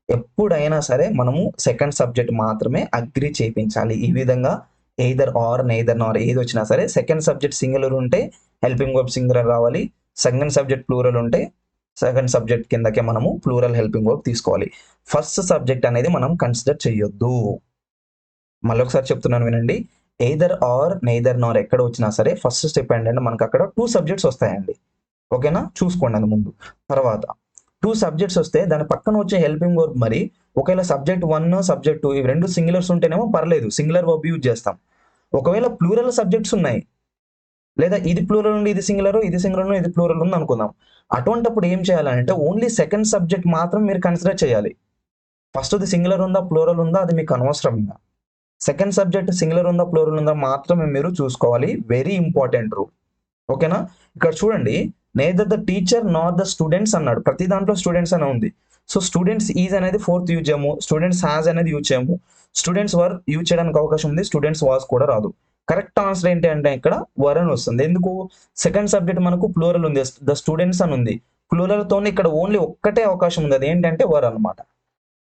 ఎప్పుడైనా సరే మనము సెకండ్ సబ్జెక్ట్ మాత్రమే అగ్రి చేయించాలి. ఈ విధంగా ఎయిదర్ ఆర్ నెయిదర్ నార్ ఏది వచ్చినా సరే సెకండ్ సబ్జెక్ట్ సింగులర్ ఉంటే హెల్పింగ్ వర్బ్ సింగులర్ రావాలి, సెకండ్ సబ్జెక్ట్ ప్లూరల్ ఉంటే సెకండ్ సబ్జెక్ట్ కిందకే మనము ప్లూరల్ హెల్పింగ్ వర్బ్ తీసుకోవాలి. ఫస్ట్ సబ్జెక్ట్ అనేది మనం కన్సిడర్ చేయొద్దు. మళ్ళీ ఒకసారి చెప్తున్నాను వినండి, ఎయిదర్ ఆర్ నెయిదర్ నార్ ఎక్కడ వచ్చినా సరే ఫస్ట్ స్టెప్ ఏంటంటే మనకు అక్కడ 2 సబ్జెక్ట్స్ వస్తాయండి, ఓకేనా. చూసుకోండి అది ముందు. తర్వాత 2 సబ్జెక్ట్స్ వస్తే దాని పక్కన వచ్చే హెల్పింగ్ వర్బ్, మరి ఒకవేళ సబ్జెక్ట్ 1 సబ్జెక్ట్ 2 ఇవి రెండు సింగులర్స్ ఉంటేనేమో పర్లేదు, సింగులర్ వర్బ్ యూజ్ చేస్తాం. ఒకవేళ ప్లూరల్ సబ్జెక్ట్స్ ఉన్నాయి, లేదా ఇది ప్లూరల్ ఉంది, ఇది సింగులర్, ఇది సింగులర్, ఇది ప్లూరల్ ఉంది అనుకుందాం, అటువంటిప్పుడు ఏం చేయాలంటే ఓన్లీ సెకండ్ సబ్జెక్ట్ మాత్రం మీరు కన్సిడర్ చేయాలి. ఫస్ట్ది సింగులర్ ఉందా ప్లూరల్ ఉందా అది మీకు అనవసరం. ఇంకా సెకండ్ సబ్జెక్ట్ సింగులర్ ఉందా ప్లూరల్ ఉందా మాత్రమే మీరు చూసుకోవాలి, వెరీ ఇంపార్టెంట్ రూల్, ఓకేనా. ఇక్కడ చూడండి, neither the teacher nor the students అన్నాడు, ప్రతి దాంట్లో స్టూడెంట్స్ అనే ఉంది. సో స్టూడెంట్స్ ఈజ్ అనేది 4th యూజ్ చేయము, స్టూడెంట్స్ హ్యాజ్ అనేది యూజ్ చేయము, స్టూడెంట్స్ వర్ యూజ్ చేయడానికి అవకాశం ఉంది, స్టూడెంట్స్ వాస్ కూడా రాదు. కరెక్ట్ ఆన్సర్ ఏంటి అంటే ఇక్కడ వర్ అని వస్తుంది. ఎందుకు, సెకండ్ సబ్జెక్ట్ మనకు ప్లూరల్ ఉంది, ద స్టూడెంట్స్ అని ఉంది, ప్లూరల్ తోనే ఇక్కడ ఓన్లీ ఒక్కటే అవకాశం ఉంది, అది ఏంటంటే వర్ అనమాట.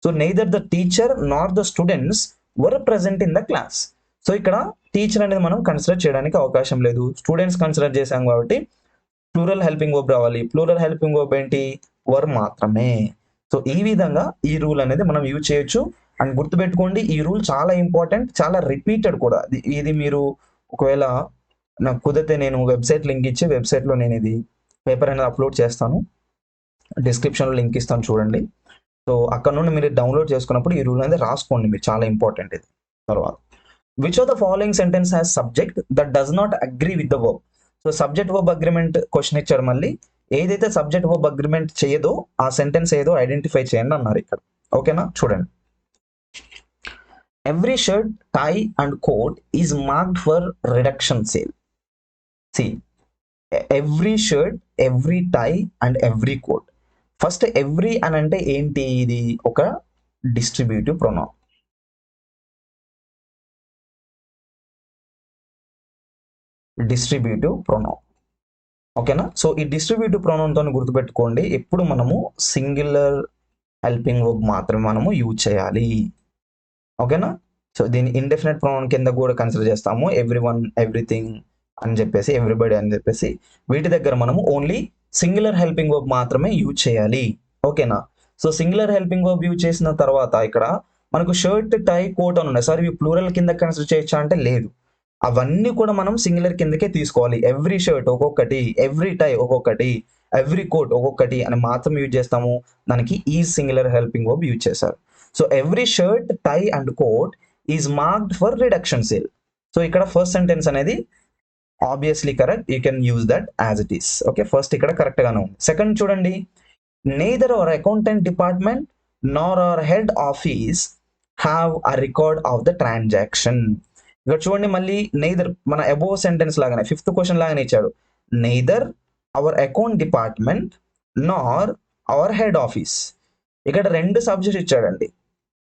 So neither the teacher nor the students were present in the class. So ఇక్కడ టీచర్ అనేది మనం కన్సిడర్ చేయడానికి అవకాశం లేదు, స్టూడెంట్స్ కన్సిడర్ చేసాం కాబట్టి ప్లూరల్ హెల్పింగ్ వర్బ్ రావాలి. ప్లూరల్ హెల్పింగ్ వర్బ్ ఏంటి, వర్ మాత్రమే. సో ఈ విధంగా ఈ రూల్ అనేది మనం యూజ్ చేయొచ్చు. అండ్ గుర్తుపెట్టుకోండి, ఈ రూల్ చాలా ఇంపార్టెంట్, చాలా రిపీటెడ్ కూడా. ఇది మీరు ఒకవేళ నాకు కుదిరితే నేను వెబ్సైట్ లింక్ ఇచ్చి వెబ్సైట్లో నేను ఇది పేపర్ అనేది అప్లోడ్ చేస్తాను, డిస్క్రిప్షన్లో లింక్ ఇస్తాను చూడండి. సో అక్కడ నుండి మీరు డౌన్లోడ్ చేసుకున్నప్పుడు ఈ రూల్ అనేది రాసుకోండి, మీరు చాలా ఇంపార్టెంట్ ఇది. తర్వాత which of the following sentence has subject that does not agree with the verb. So subject verb agreement question ఇచ్చారు. మళ్ళీ ఏదైతే సబ్జెక్ట్ వర్బ్ అగ్రిమెంట్ చేయదో ఆ సెంటెన్స్ ఏదో ఐడెంటిఫై చేయండి అన్నారు ఇక్కడ. ఓకేనా, చూడండి. Every shirt, tie and coat is marked for reduction sale. See, every shirt, every tie and every coat. First every అని అంటే ఏంటి? ఇది ఒక డిస్ట్రిబ్యూటివ్ ప్రొనౌన్. Distributive pronoun. ఓకేనా. సో ఈ డిస్ట్రిబ్యూటివ్ ప్రొనౌన్తో గుర్తుపెట్టుకోండి, ఎప్పుడు మనము సింగులర్ హెల్పింగ్ వర్బ్ మాత్రమే మనము యూజ్ చేయాలి. ఓకేనా. సో దీన్ని ఇండెఫినెట్ ప్రొనౌన్ కింద కూడా కన్సిడర్ చేస్తాము. ఎవ్రీ వన్, ఎవ్రీథింగ్ అని చెప్పేసి, ఎవ్రీబడి అని చెప్పేసి, వీటి దగ్గర మనము ఓన్లీ సింగులర్ హెల్పింగ్ వర్బ్ మాత్రమే యూజ్ చేయాలి. ఓకేనా. So singular helping verb use చేసిన తర్వాత ఇక్కడ మనకు షర్ట్, టై, కోట్ అని ఉన్నాయి. సార్ ఇవి ప్లూరల్ కింద కన్సిడర్ చేయొచ్చా అంటే లేదు, అవన్నీ కూడా మనం సింగులర్ కిందకే తీసుకోవాలి. ఎవ్రీ షర్ట్ ఒక్కొక్కటి, ఎవ్రీ టై ఒక్కొక్కటి, ఎవ్రీ కోట్ ఒక్కొక్కటి అని మాత్రం యూజ్ చేస్తాము. దానికి ఈ సింగులర్ హెల్పింగ్ వర్బ్ యూజ్ చేశారు. So every shirt, tie and coat is marked for reduction sale. So ఇక్కడ ఫస్ట్ సెంటెన్స్ అనేది obviously correct, you can use that as it is. Okay, first ఇక్కడ కరెక్ట్ గానే ఉంది. Second చూడండి, neither our accountant department nor our head office have a record of the transaction. ఇక్కడ చూడండి, మళ్ళీ neither మన అబోవ్ సెంటెన్స్ లాగానే ఫిఫ్త్ క్వశ్చన్ లాగానే ఇచ్చాడు. నెయిదర్ అవర్ అకౌంట్ డిపార్ట్మెంట్ నార్ అవర్ హెడ్ ఆఫీస్. ఇక్కడ రెండు సబ్జెక్ట్స్ ఇచ్చాడండి,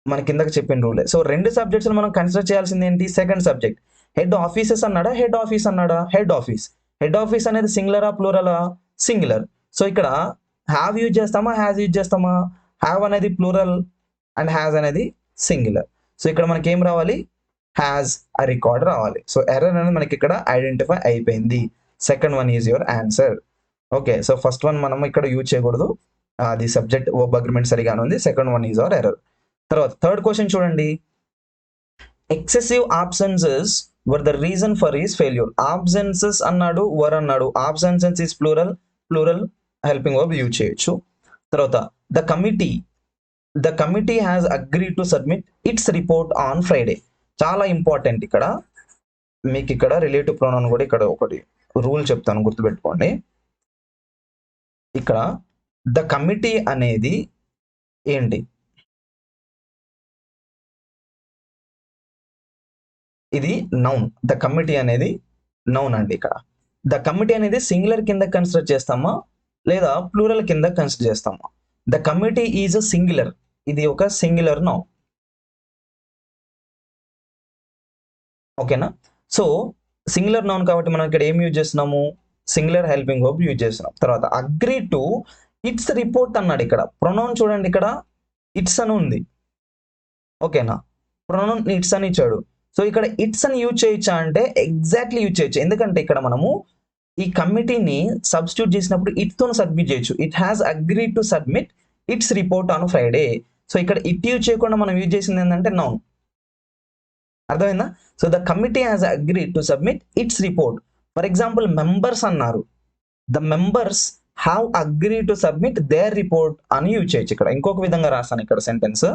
మన కిందకి చెప్పిన రూలే. సో రెండు సబ్జెక్ట్స్ మనం కన్సిడర్ చేయాల్సింది ఏంటి? Second subject. హెడ్ ఆఫీసెస్ అన్నాడా, హెడ్ ఆఫీస్ అన్నాడా? Head office. హెడ్ ఆఫీస్ అనేది సింగులరా ప్లూరలా? సింగులర్. సో ఇక్కడ హ్యావ్ యూజ్ చేస్తామా, హ్యాజ్ యూజ్ చేస్తామా? హ్యావ్ అనేది ప్లూరల్ అండ్ హ్యాజ్ అనేది సింగులర్. సో ఇక్కడ మనకి ఏం రావాలి? హ్యాజ్ అ రికార్డ్ రావాలి. సో ఎర్రర్ అనేది మనకి ఇక్కడ ఐడెంటిఫై అయిపోయింది. Second one is your answer. Okay, so first one మనం ఇక్కడ యూజ్ చేయకూడదు, అది సబ్జెక్ట్ వర్బ్ అగ్రిమెంట్ సరిగానే ఉంది. Second one is our error. తర్వాత థర్డ్ క్వశ్చన్ చూడండి, excessive absences were the reason for his failure. Absences అన్నాడు, వర్ అన్నాడు. Absences is plural, plural helping verb use చేయొచ్చు. తర్వాత the committee has agreed to submit its report on Friday. చాలా important ఇక్కడ మీకు, ఇక్కడ రిలేటివ్ ప్రొనౌన్ కూడా ఇక్కడ ఒకటి రూల్ చెప్తాను, గుర్తుపెట్టుకోండి. ఇక్కడ ద కమిటీ అనేది ఏంటి? ఇది నౌన్. ద కమిటీ అనేది నౌన్ అండి. ఇక్కడ ద కమిటీ అనేది సింగులర్ కింద కన్సిడర్ చేస్తామా లేదా ప్లూరల్ కింద కన్సిడర్ చేస్తామా? The committee is a singular, ఇది ఒక సింగులర్ నౌన్. ఓకేనా. సో సింగులర్ నౌన్ కాబట్టి మనం ఇక్కడ ఏం యూజ్ చేస్తున్నాము? సింగులర్ హెల్పింగ్ వర్బ్ యూజ్ చేస్తున్నాం. తర్వాత అగ్రీ టు ఇట్స్ రిపోర్ట్ అన్నాడు. ఇక్కడ ప్రొనౌన్ చూడండి, ఇక్కడ ఇట్స్ అని ఉంది. ఓకేనా, ప్రొనౌన్ ఇట్స్ అని ఇచ్చాడు. సో ఇక్కడ ఇట్స్ అని యూజ్ చేయొచ్చా అంటే ఎగ్జాక్ట్లీ యూజ్ చేయొచ్చు. ఎందుకంటే ఇక్కడ మనము ఈ కమిటీని సబ్స్టిట్యూట్ చేసినప్పుడు ఇట్తో సబ్మిట్ చేయొచ్చు. It has agreed to submit its report on Friday. So ఇక్కడ ఇట్ యూజ్ చేయకుండా మనం యూజ్ చేసింది ఏంటంటే నౌన్. అర్థమైందా? So the committee has agreed to submit its report. For example members అన్నారు, the members have agreed to submit their report అని use చేయొచ్చు. ఇక్కడ ఇంకొక విధంగా రాస్తాను ఇక్కడ sentence,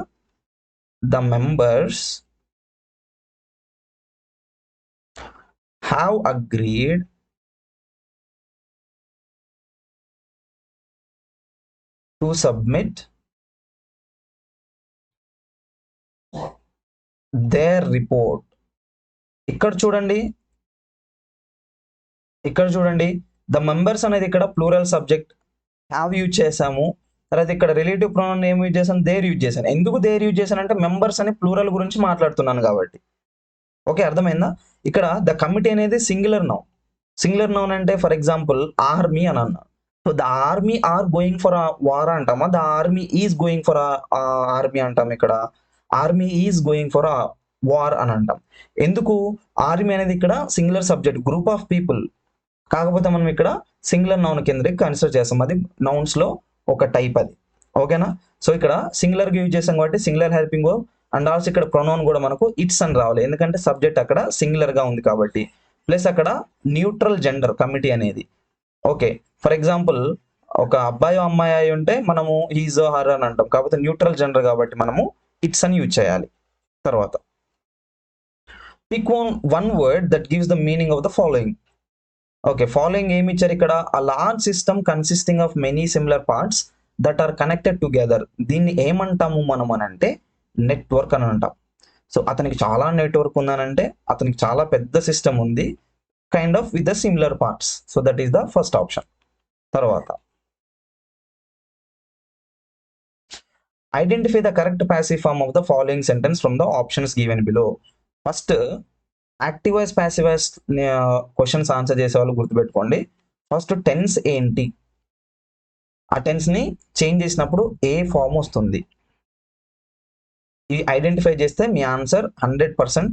the members have agreed to submit their report. ఇక్కడ చూడండి, ద మెంబర్స్ అనేది ఇక్కడ ప్లూరల్ సబ్జెక్ట్, హ్యావ్ యూజ్ చేసాము. తర్వాత ఇక్కడ రిలేటివ్ ప్రొనౌన్ ఏం యూజ్ చేశాను? దేర్ యూజ్ చేశాను. ఎందుకు దేర్ యూజ్ చేశాను అంటే మెంబర్స్ అని ప్లూరల్ గురించి మాట్లాడుతున్నాను కాబట్టి. ఓకే, అర్థమైందా? ఇక్కడ ద కమిటీ అనేది సింగులర్ నౌన్. సింగులర్ నౌన్ అంటే ఫర్ ఎగ్జాంపుల్ ఆర్మీ అని అన్నా. So the army are going for a war అంటామా, the army is going for army అంటాం. ఇక్కడ army is going for a war అని అంటాం. ఎందుకు? ఆర్మీ అనేది ఇక్కడ singular subject, group of people. కాకపోతే మనం ఇక్కడ సింగులర్ నౌన్ కింద కన్సిడర్ చేస్తాం, అది నౌన్స్ లో ఒక టైప్ అది. ఓకేనా. సో ఇక్కడ సింగులర్గా యూజ్ చేసాం కాబట్టి singular helping verb, and also ఇక్కడ ప్రొనౌన్ కూడా మనకు ఇట్స్ అని రావాలి, ఎందుకంటే సబ్జెక్ట్ అక్కడ సింగులర్గా ఉంది కాబట్టి. ప్లస్ అక్కడ న్యూట్రల్ జెండర్ కమిటీ అనేది. ఓకే, ఫర్ ఎగ్జాంపుల్ ఒక అబ్బాయి అమ్మాయి అయి ఉంటే మనము హీజ్ హర్ అని అంటాం, కాకపోతే న్యూట్రల్ జెండర్ కాబట్టి మనము ఇట్స్ అని యూజ్ చేయాలి. తర్వాత pick one word that gives the meaning of the following. Okay, following ఏమి ఇచ్చారు ఇక్కడ? A large system consisting of many similar parts that are connected together. దీన్ని ఏమంటాము మనం అని అంటే నెట్వర్క్ అని అంటాం. సో అతనికి చాలా నెట్వర్క్ ఉందనంటే అతనికి చాలా పెద్ద సిస్టమ్ ఉంది, kind of with the similar parts. So that is the first option. తర్వాత identify the correct passive form of the following sentence from the options given below. First active voice passive voice questions answer చేసే వాళ్ళు గుర్తుపెట్టుకోండి. First tense ఏంటి, ఆ tense ని change చేసినప్పుడు ఏ form వస్తుంది, ఇవి ఐడెంటిఫై చేస్తే మీ ఆన్సర్ 100%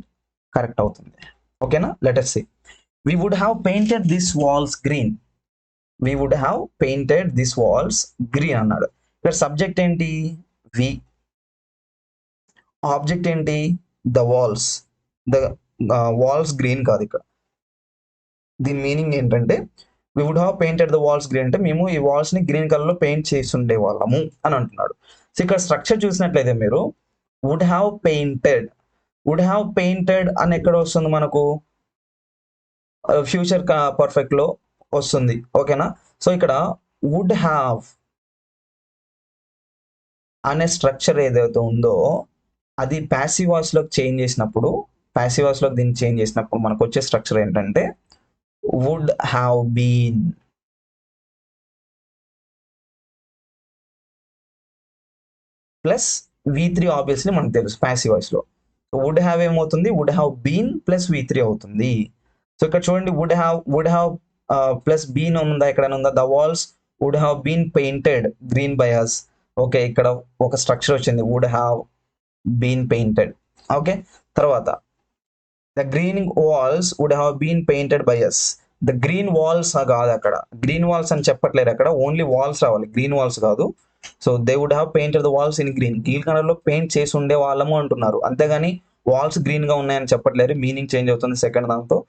కరెక్ట్ అవుతుంది. ఓకేనా, let us see. We would have painted these walls green. We would have painted these walls green అన్నాడు. ఇక్కడ సబ్జెక్ట్ ఏంటి? వి. ఆబ్జెక్ట్ ఏంటి? The walls. The walls green కాదు ఇక్కడ. దీని మీనింగ్ ఏంటంటే we would have painted the walls green అంటే మేము ఈ వాల్స్ ని గ్రీన్ కలర్ లో పెయింట్ చేసి ఉండే వాళ్ళము అని అంటున్నాడు. సో ఇక్కడ స్ట్రక్చర్ చూసినట్లయితే మీరు would have painted, would have painted అని ఎక్కడ వస్తుంది మనకు? ఫ్యూచర్ పర్ఫెక్ట్ లో వస్తుంది. ఓకేనా. సో ఇక్కడ వుడ్ హ్యావ్ అనే స్ట్రక్చర్ ఏదైతే ఉందో అది ప్యాసివ్ వాయిస్ లోకి చేంజ్ చేసినప్పుడు, ప్యాసివ్ వాయిస్ లోకి దీన్ని చేంజ్ చేసినప్పుడు మనకు వచ్చే స్ట్రక్చర్ ఏంటంటే would have been. Plus V3 obviously మనకు తెలుసు ప్యాసివ్ వాయిస్ లో. వుడ్ హ్యావ్ ఏమవుతుంది? Would have been plus V3 అవుతుంది. సో ఇక్కడ చూడండి వుడ్ హ్యావ్ ప్లస్ బీన్ ఉందా? ఎక్కడైనా ఉందా? The walls would have been painted green by us. Okay, ఇక్కడ ఒక స్ట్రక్చర్ వచ్చింది would have been painted. Okay, తర్వాత the green walls would have been painted by us. The green walls కాదు, అక్కడ green walls అని చెప్పట్లేదు, అక్కడ ఓన్లీ వాల్స్ రావాలి, గ్రీన్ వాల్స్ కాదు. So they would have painted the walls in green, green colour లో paint చేసి ఉండే వాళ్ళము అంటున్నారు, అంతేగాని వాల్స్ గ్రీన్ గా ఉన్నాయని చెప్పట్లేరు. మీనింగ్ చేంజ్ అవుతుంది సెకండ్ దాంతో.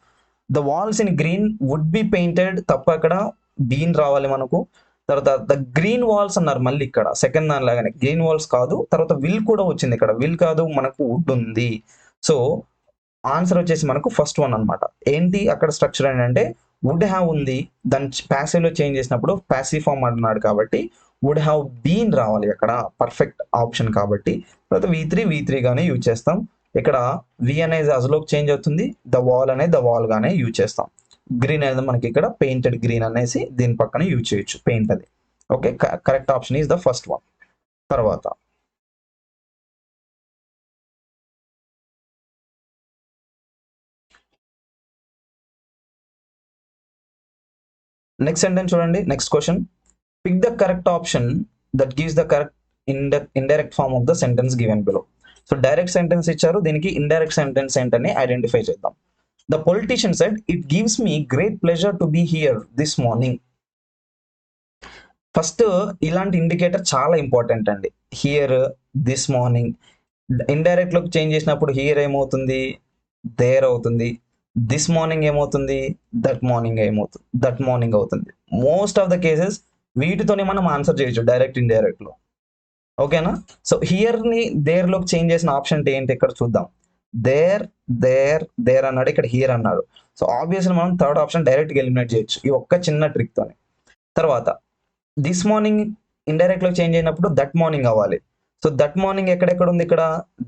The walls in green would be painted తప్ప అక్కడ బీన్ రావాలి మనకు. తర్వాత ద గ్రీన్ వాల్స్ అన్నారు మళ్ళీ ఇక్కడ సెకండ్ దాని లాగానే, గ్రీన్ వాల్స్ కాదు. తర్వాత విల్ కూడా వచ్చింది, ఇక్కడ విల్ కాదు మనకు వుడ్ ఉంది. సో ఆన్సర్ వచ్చేసి మనకు ఫస్ట్ వన్ అనమాట. ఏంటి అక్కడ స్ట్రక్చర్ ఏంటంటే వుడ్ హ్యావ్ ఉంది, దాన్ని ప్యాసివ్ లో చేంజ్ చేసినప్పుడు ప్యాసివ్ ఫామ్ అంటున్నాడు కాబట్టి వుడ్ హ్యావ్ బీన్ రావాలి అక్కడ, పర్ఫెక్ట్ ఆప్షన్ కాబట్టి. తర్వాత V3 గానే యూజ్ చేస్తాం. ఇక్కడ వి అనేది అజలోకి చేంజ్ అవుతుంది, ద వాల్ అనేది ద వాల్ గానే యూజ్ చేస్తాం. గ్రీన్ అనేది మనకి ఇక్కడ పెయింటెడ్ గ్రీన్ అనేసి దీని పక్కన యూజ్ చేయొచ్చు, పెయింట్ అది. Okay, correct option is the first one. తర్వాత నెక్స్ట్ సెంటెన్స్ చూడండి, next question. Pick the correct option that gives the correct indirect form of the sentence given below. So direct sentence ఇచ్చారు, దీనికి indirect sentence ఏంటని identify చేద్దాం. The politician said it gives me great pleasure to be here this morning. First ఇలాంటి indicator చాలా important అండి. Here, this morning. Indirect లోకి change చేసినప్పుడు here ఏమవుతుంది? దేర్ అవుతుంది. దిస్ మార్నింగ్ ఏమవుతుంది? దట్ మార్నింగ్ అవుతుంది. మోస్ట్ ఆఫ్ ద కేసెస్ వీటితోనే మనం ఆన్సర్ చేయొచ్చు డైరెక్ట్ ఇండైరెక్ట్ లో. ఓకేనా. సో హియర్ ని దేర్ లోకి చేంజ్ చేసిన ఆప్షన్ ఏంటి ఇక్కడ చూద్దాం. దేర్ అన్నాడు, ఇక్కడ హియర్ అన్నాడు. సో ఆబ్వియస్లీ మనం థర్డ్ ఆప్షన్ డైరెక్ట్ గా ఎలిమినేట్ చేయొచ్చు ఈ ఒక్క చిన్న ట్రిక్ తోని. తర్వాత దిస్ మార్నింగ్ ఇండైరెక్ట్ లో చేంజ్ అయినప్పుడు దట్ మార్నింగ్ అవ్వాలి. సో దట్ మార్నింగ్ ఎక్కడెక్కడ ఉంది? ఇక్కడ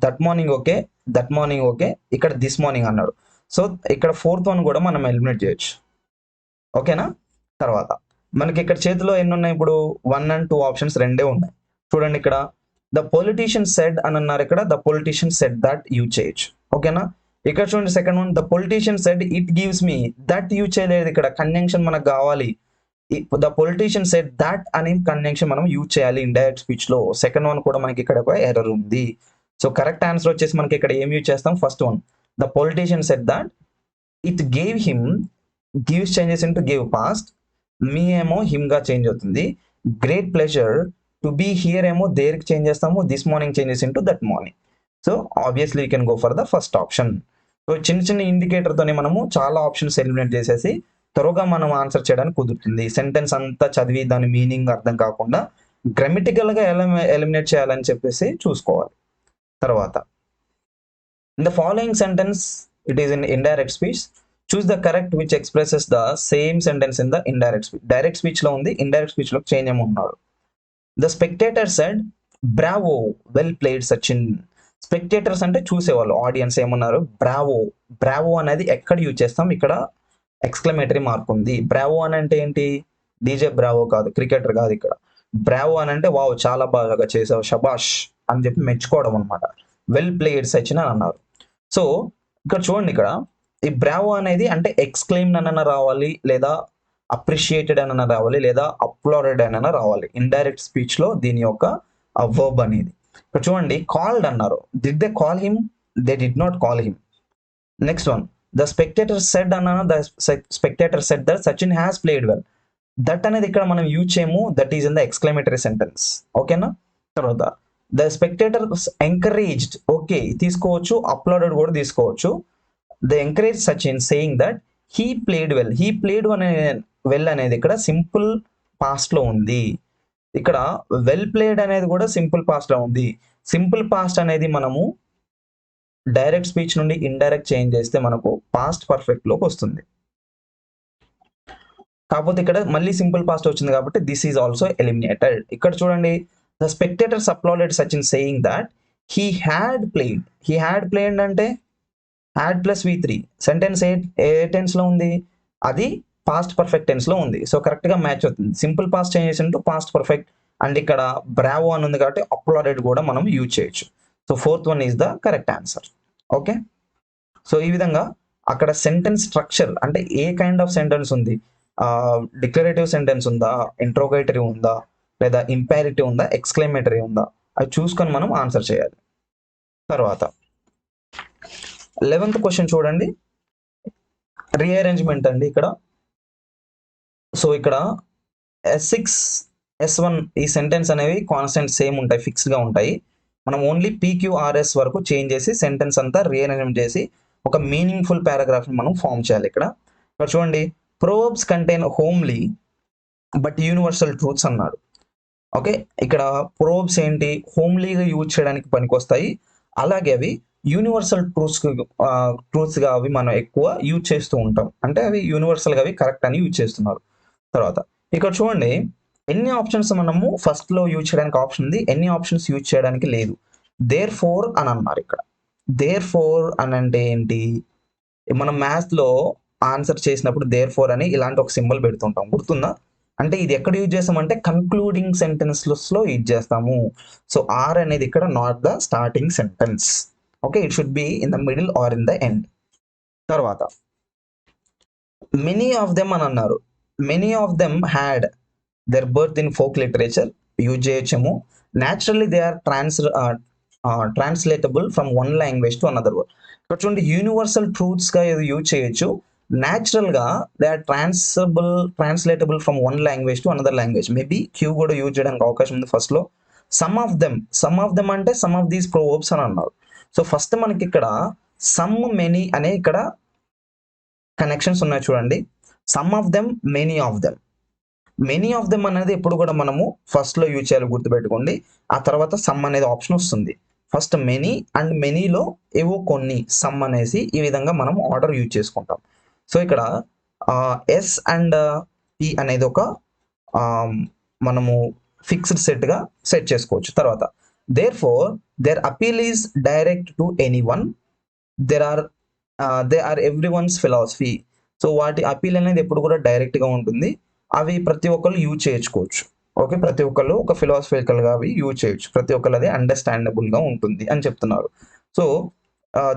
that morning okay, that morning okay, ఇక్కడ దిస్ మార్నింగ్ అన్నాడు. సో ఇక్కడ ఫోర్త్ వన్ కూడా మనం ఎలిమినేట్ చేయొచ్చు. ఓకేనా. తర్వాత మనకి ఇక్కడ చేతిలో ఎన్ని ఉన్నాయి? ఇప్పుడు 1 and 2 ఆప్షన్స్ రెండే ఉన్నాయి. చూడండి ఇక్కడ ద పొలిటీషియన్ సెడ్ అని అన్నారు, ఇక్కడ the politician said that use చేయొచ్చు. ఓకేనా. ఇక్కడ చూడండి second one, the politician said it gives me, that use చేయలేదు, ఇక్కడ కన్జంక్షన్ మనకు కావాలి. ద పొలిటీషియన్ సెడ్ దట్ అనే కన్జంక్షన్ మనం యూజ్ చేయాలి ఇండైరెక్ట్ స్పీచ్ లో. సెకండ్ వన్ కూడా మనకి ఇక్కడ ఒక ఎర్రర్ ఉంది. సో కరెక్ట్ ఆన్సర్ వచ్చేసి మనకి ఇక్కడ ఏం యూజ్ చేస్తాం? First one, the politician said that it gave him, gives changes into gave past, me ఏమో హిమ్ గా చేంజ్ అవుతుంది. Great pleasure to be here ఏమో దేర్కి చేంజ్ చేస్తాము, this morning changes into that morning. So obviously you can go for the first option. So చిన్న చిన్న ఇండికేటర్తోనే మనము చాలా ఆప్షన్స్ ఎలిమినేట్ చేసేసి త్వరగా మనం ఆన్సర్ చేయడానికి కుదురుతుంది. సెంటెన్స్ అంతా చదివి దాని మీనింగ్ అర్థం కాకుండా గ్రామటికల్గా ఎలిమినేట్ చేయాలని చెప్పేసి చూసుకోవాలి. తర్వాత in the following sentence it is in indirect speech, choose the correct which expresses the same sentence in the indirect speech. Direct స్పీచ్లో ఉంది, ఇండైరెక్ట్ స్పీచ్లో చేంజ్ ఏమన్నాడు. The spectator said bravo well played Sachin. Spectators అంటే చూసేవాళ్ళు, audience ఏమన్నారు, Bravo. Bravo అనేది ఎక్కడ use చేస్తాం, ఇక్కడ ఎక్స్క్లమేటరీ మార్క్ ఉంది. బ్రావో అని అంటే ఏంటి, డీజే బ్రావో కాదు, క్రికెటర్ కాదు. ఇక్కడ బ్రావో అని అంటే వావ్ చాలా బాగా చేసావు, షబాష్ అని చెప్పి మెచ్చుకోవడం అనమాట. వెల్ ప్లేడ్ సచిన్ అని అన్నారు. సో ఇక్కడ చూడండి, ఇక్కడ ఈ బ్రావో అనేది అంటే ఎక్స్క్లెయిమ్డ్ అనన్నా రావాలి, లేదా అప్రిషియేటెడ్ అనన్నా రావాలి, లేదా అప్లాడెడ్ అనన్నా రావాలి. ఇండైరెక్ట్ స్పీచ్లో దీని యొక్క వర్బ్ అనేది. ఇక్కడ చూడండి, కాల్డ్ అన్నారు. Did they call him, they did not call him. Next one, the spectator said అన్నాను, the spectator said that Sachin has played well. That అనేది ఇక్కడ మనం యూజ్ చేయము, that is in the exclamatory sentence. ఓకేనా. తర్వాత ద స్పెక్టేటర్ ఎంకరేజ్డ్, ఓకే తీసుకోవచ్చు, applauded కూడా తీసుకోవచ్చు. The encourage Sachin saying that he played well. He played well అనేది ఇక్కడ సింపుల్ పాస్ట్ లో ఉంది. ఇక్కడ వెల్ ప్లేడ్ అనేది కూడా సింపుల్ పాస్ట్ లో ఉంది. సింపుల్ పాస్ట్ అనేది మనము డైరెక్ట్ స్పీచ్ నుండి ఇండైరెక్ట్ చేంజ్ చేస్తే మనకు పాస్ట్ పర్ఫెక్ట్ లోకి వస్తుంది. కాకపోతే ఇక్కడ మళ్ళీ సింపుల్ పాస్ట్ వచ్చింది కాబట్టి దిస్ ఈజ్ ఆల్సో ఎలిమినేటెడ్. ఇక్కడ చూడండి, the spectators applauded Sachin saying that he had played. He had played అంటే హ్యాడ్ ప్లస్ V3. సెంటెన్స్ ఏ టెన్స్ లో ఉంది, అది పాస్ట్ పర్ఫెక్ట్ టెన్స్ లో ఉంది. సో కరెక్ట్ గా మ్యాచ్ అవుతుంది. సింపుల్ పాస్ట్ చేంజ్ చేసి పాస్ట్ పర్ఫెక్ట్, అండ్ ఇక్కడ బ్రావో అని ఉంది కాబట్టి అప్లాడెడ్ కూడా మనం యూజ్ చేయొచ్చు. So fourth one is the correct answer. Okay. So ఈ విధంగా అక్కడ సెంటెన్స్ స్ట్రక్చర్ అంటే ఏ కైండ్ ఆఫ్ సెంటెన్స్ ఉంది, డిక్లరేటివ్ సెంటెన్స్ ఉందా, ఇంట్రోగేటరీ ఉందా, లేదా ఇంపారిటివ్ ఉందా, ఎక్స్క్లమేటరీ ఉందా, అది చూసుకొని మనం ఆన్సర్ చేయాలి. తర్వాత 11th క్వశ్చన్ చూడండి, రీఅరేంజ్మెంట్ అండి ఇక్కడ. సో ఇక్కడ S6 S1 ఈ సెంటెన్స్ అనేవి కాన్స్టెంట్ సేమ్ ఉంటాయి, ఫిక్స్డ్ గా ఉంటాయి. మనం ఓన్లీ PQRS వరకు చేంజ్ చేసి సెంటెన్స్ అంతా రీఅరేంజ్మెంట్ చేసి ఒక మీనింగ్ఫుల్ పారాగ్రాఫ్ ని మనం ఫామ్ చేయాలి. ఇక్కడ చూడండి, Proverbs contain homely but universal truths అన్నాడు. ఓకే, ఇక్కడ ప్రోవర్బ్స్ ఏంటి, హోమ్లీగా యూజ్ చేయడానికి పనికొస్తాయి, అలాగే అవి యూనివర్సల్ ట్రూత్స్ గా అవి మనం ఎక్కువ యూజ్ చేస్తూ ఉంటాం. అంటే అవి యూనివర్సల్ గా అవి కరెక్ట్ అని యూజ్ చేస్తున్నారు. తర్వాత ఇక్కడ చూడండి, ఎన్ని ఆప్షన్స్ మనము ఫస్ట్ లో యూజ్ చేయడానికి ఆప్షన్ ఉంది, ఎన్ని ఆప్షన్స్ యూజ్ చేయడానికి లేదు. దేర్ ఫోర్ అని అన్నారు. ఇక్కడ దేర్ ఫోర్ అని అంటే ఏంటి, మనం మ్యాథ్స్ లో ఆన్సర్ చేసినప్పుడు దేర్ ఫోర్ అని ఇలాంటి ఒక సింబల్ పెడుతుంటాం, గుర్తుందా? అంటే ఇది ఎక్కడ యూజ్ చేస్తామంటే కన్క్లూడింగ్ సెంటెన్సెస్ లో యూజ్ చేస్తాము. సో ఆర్ అనేది ఇక్కడ not the starting sentence. Okay, it should be in the middle or in the end. తర్వాత మెనీ ఆఫ్ దెమ్ అని అన్నారు. Many of them had their birth in folk literature use చేయొచ్చేమో. Naturally they are translatable from one language to another word. ఇక్కడ చూడండి, universal truths గా use చేయొచ్చు. Natural గా they are translatable from one language to another language. Maybe Q కూడా use చేయడానికి అవకాశం ఉంది ఫస్ట్ లో. సమ్ ఆఫ్ దెమ్ అంటే సమ్ ఆఫ్ దీస్ ప్రోవర్బ్స్ అని అన్నారు. సో ఫస్ట్ మనకి ఇక్కడ సమ్ మెనీ అనే ఇక్కడ కనెక్షన్స్ ఉన్నాయి చూడండి. Some of them, many of them. Many of them అనేది ఎప్పుడు కూడా మనము ఫస్ట్ లో యూజ్ చేయాలి, గుర్తుపెట్టుకోండి. ఆ తర్వాత సమ్ అనేది ఆప్షన్ వస్తుంది. ఫస్ట్ మెనీ అండ్ మెనీలో ఏవో కొన్ని, సమ్ అనేసి ఈ విధంగా మనం ఆర్డర్ యూజ్ చేసుకుంటాం. సో ఇక్కడ ఎస్ అండ్ పి అనేది ఒక మనము ఫిక్స్డ్ సెట్ చేసుకోవచ్చు. తర్వాత therefore their appeal is direct to any one, they are everyone's philosophy. So వాటి అపీల్ అనేది ఎప్పుడు కూడా డైరెక్ట్ గా ఉంటుంది. అవి ప్రతి ఒక్కరు యూజ్ చేసుకోవచ్చు. ఓకే, ప్రతి ఒక్కరు ఒక ఫిలాసఫికల్ గా అవి యూజ్ చేయొచ్చు, ప్రతి ఒక్కరు అది అండర్స్టాండబుల్ గా ఉంటుంది అని చెప్తున్నారు. సో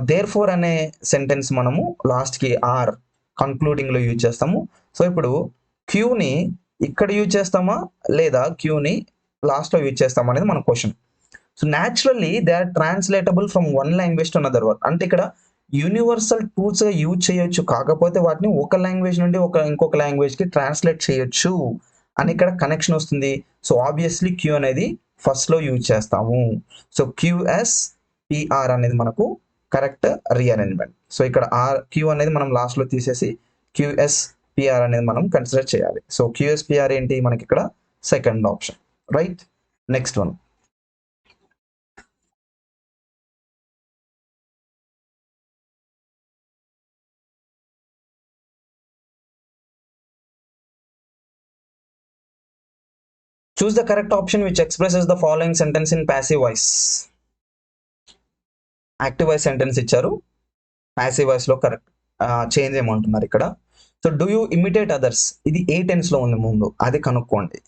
దేర్ ఫోర్ అనే సెంటెన్స్ మనము లాస్ట్ కి ఆర్ కన్క్లూడింగ్ లో యూజ్ చేస్తాము. సో ఇప్పుడు క్యూని ఇక్కడ యూజ్ చేస్తామా లేదా క్యూని లాస్ట్ లో యూజ్ చేస్తామా అనేది మన question. So naturally they are translatable from one language to another word. అంటే ఇక్కడ యూనివర్సల్ టూల్స్ గా యూజ్ చేయొచ్చు, కాకపోతే వాటిని ఒక లాంగ్వేజ్ నుండి ఇంకొక లాంగ్వేజ్ కి ట్రాన్స్లేట్ చేయొచ్చు అని ఇక్కడ కనెక్షన్ వస్తుంది. సో ఆబ్వియస్లీ క్యూ అనేది ఫస్ట్లో యూజ్ చేస్తాము. సో క్యూఎస్ పిఆర్ అనేది మనకు కరెక్ట్ రీఅరేంజ్మెంట్. సో ఇక్కడ క్యూ అనేది మనం లాస్ట్లో తీసేసి క్యూఎస్ పిఆర్ అనేది మనం కన్సిడర్ చేయాలి. సో క్యూఎస్ పిఆర్ ఏంటి మనకి ఇక్కడ second option, right. Next one, choose the correct option which expresses the following sentence in passive voice. Active voice sentence ఇచ్చారు, ప్యాసివ్ వాయిస్ లో కరెక్ట్ చేంజ్ ఏమంటున్నారు ఇక్కడ. So do you imitate others, ఇది ఏ tense లో ఉంది ముందు అది కనుక్కోండి.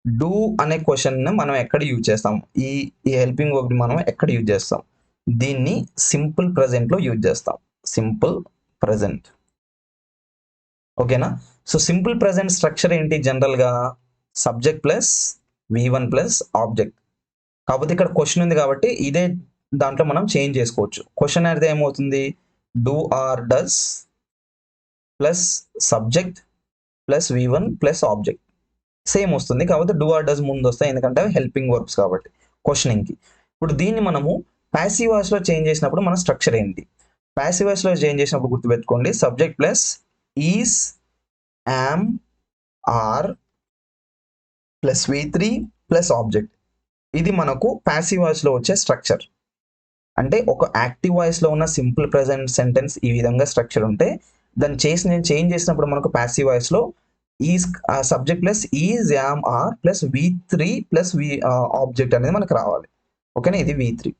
డూ అనే క్వశ్చన్ మనం ఎక్కడ యూజ్ చేస్తాం, ఈ హెల్పింగ్ వర్బ్ మనం ఎక్కడ యూజ్ చేస్తాం, దీన్ని సింపుల్ ప్రెజెంట్ లో యూజ్ చేస్తాం. సింపుల్ ప్రెజెంట్, ఓకేనా. సో సింపుల్ ప్రెజెంట్ స్ట్రక్చర్ ఏంటి, జనరల్ గా subject plus V1 plus object. కాకపోతే ఇక్కడ క్వశ్చన్ ఉంది కాబట్టి ఇదే దాంట్లో మనం చేంజ్ చేసుకోవచ్చు. క్వశ్చన్ అయితే ఏమవుతుంది, do or does plus subject plus V1 plus object same వస్తుంది. కాకపోతే డూ ఆర్ డస్ ముందు వస్తాయి, ఎందుకంటే హెల్పింగ్ వర్బ్స్ కాబట్టి క్వశ్చనింగ్కి. ఇప్పుడు దీన్ని మనము ప్యాసివ్ వాయిస్లో చేంజ్ చేసినప్పుడు మన స్ట్రక్చర్ ఏంటి, ప్యాసివ్ వాయిస్లో చేంజ్ చేసినప్పుడు గుర్తుపెట్టుకోండి, subject plus is, am, are plus V3 plus object. ఇది మనకు ప్యాసివ్ వాయిస్లో వచ్చే స్ట్రక్చర్. అంటే ఒక యాక్టివ్ వాయిస్లో ఉన్న సింపుల్ ప్రెజెంట్ సెంటెన్స్ ఈ విధంగా స్ట్రక్చర్ ఉంటే, దాన్ని నేను చేంజ్ చేసినప్పుడు మనకు ప్యాసివ్ వాయిస్లో is subject plus is, am, are plus V3 plus object అనేది మనకు రావాలి. ఓకేనా, ఇది V3.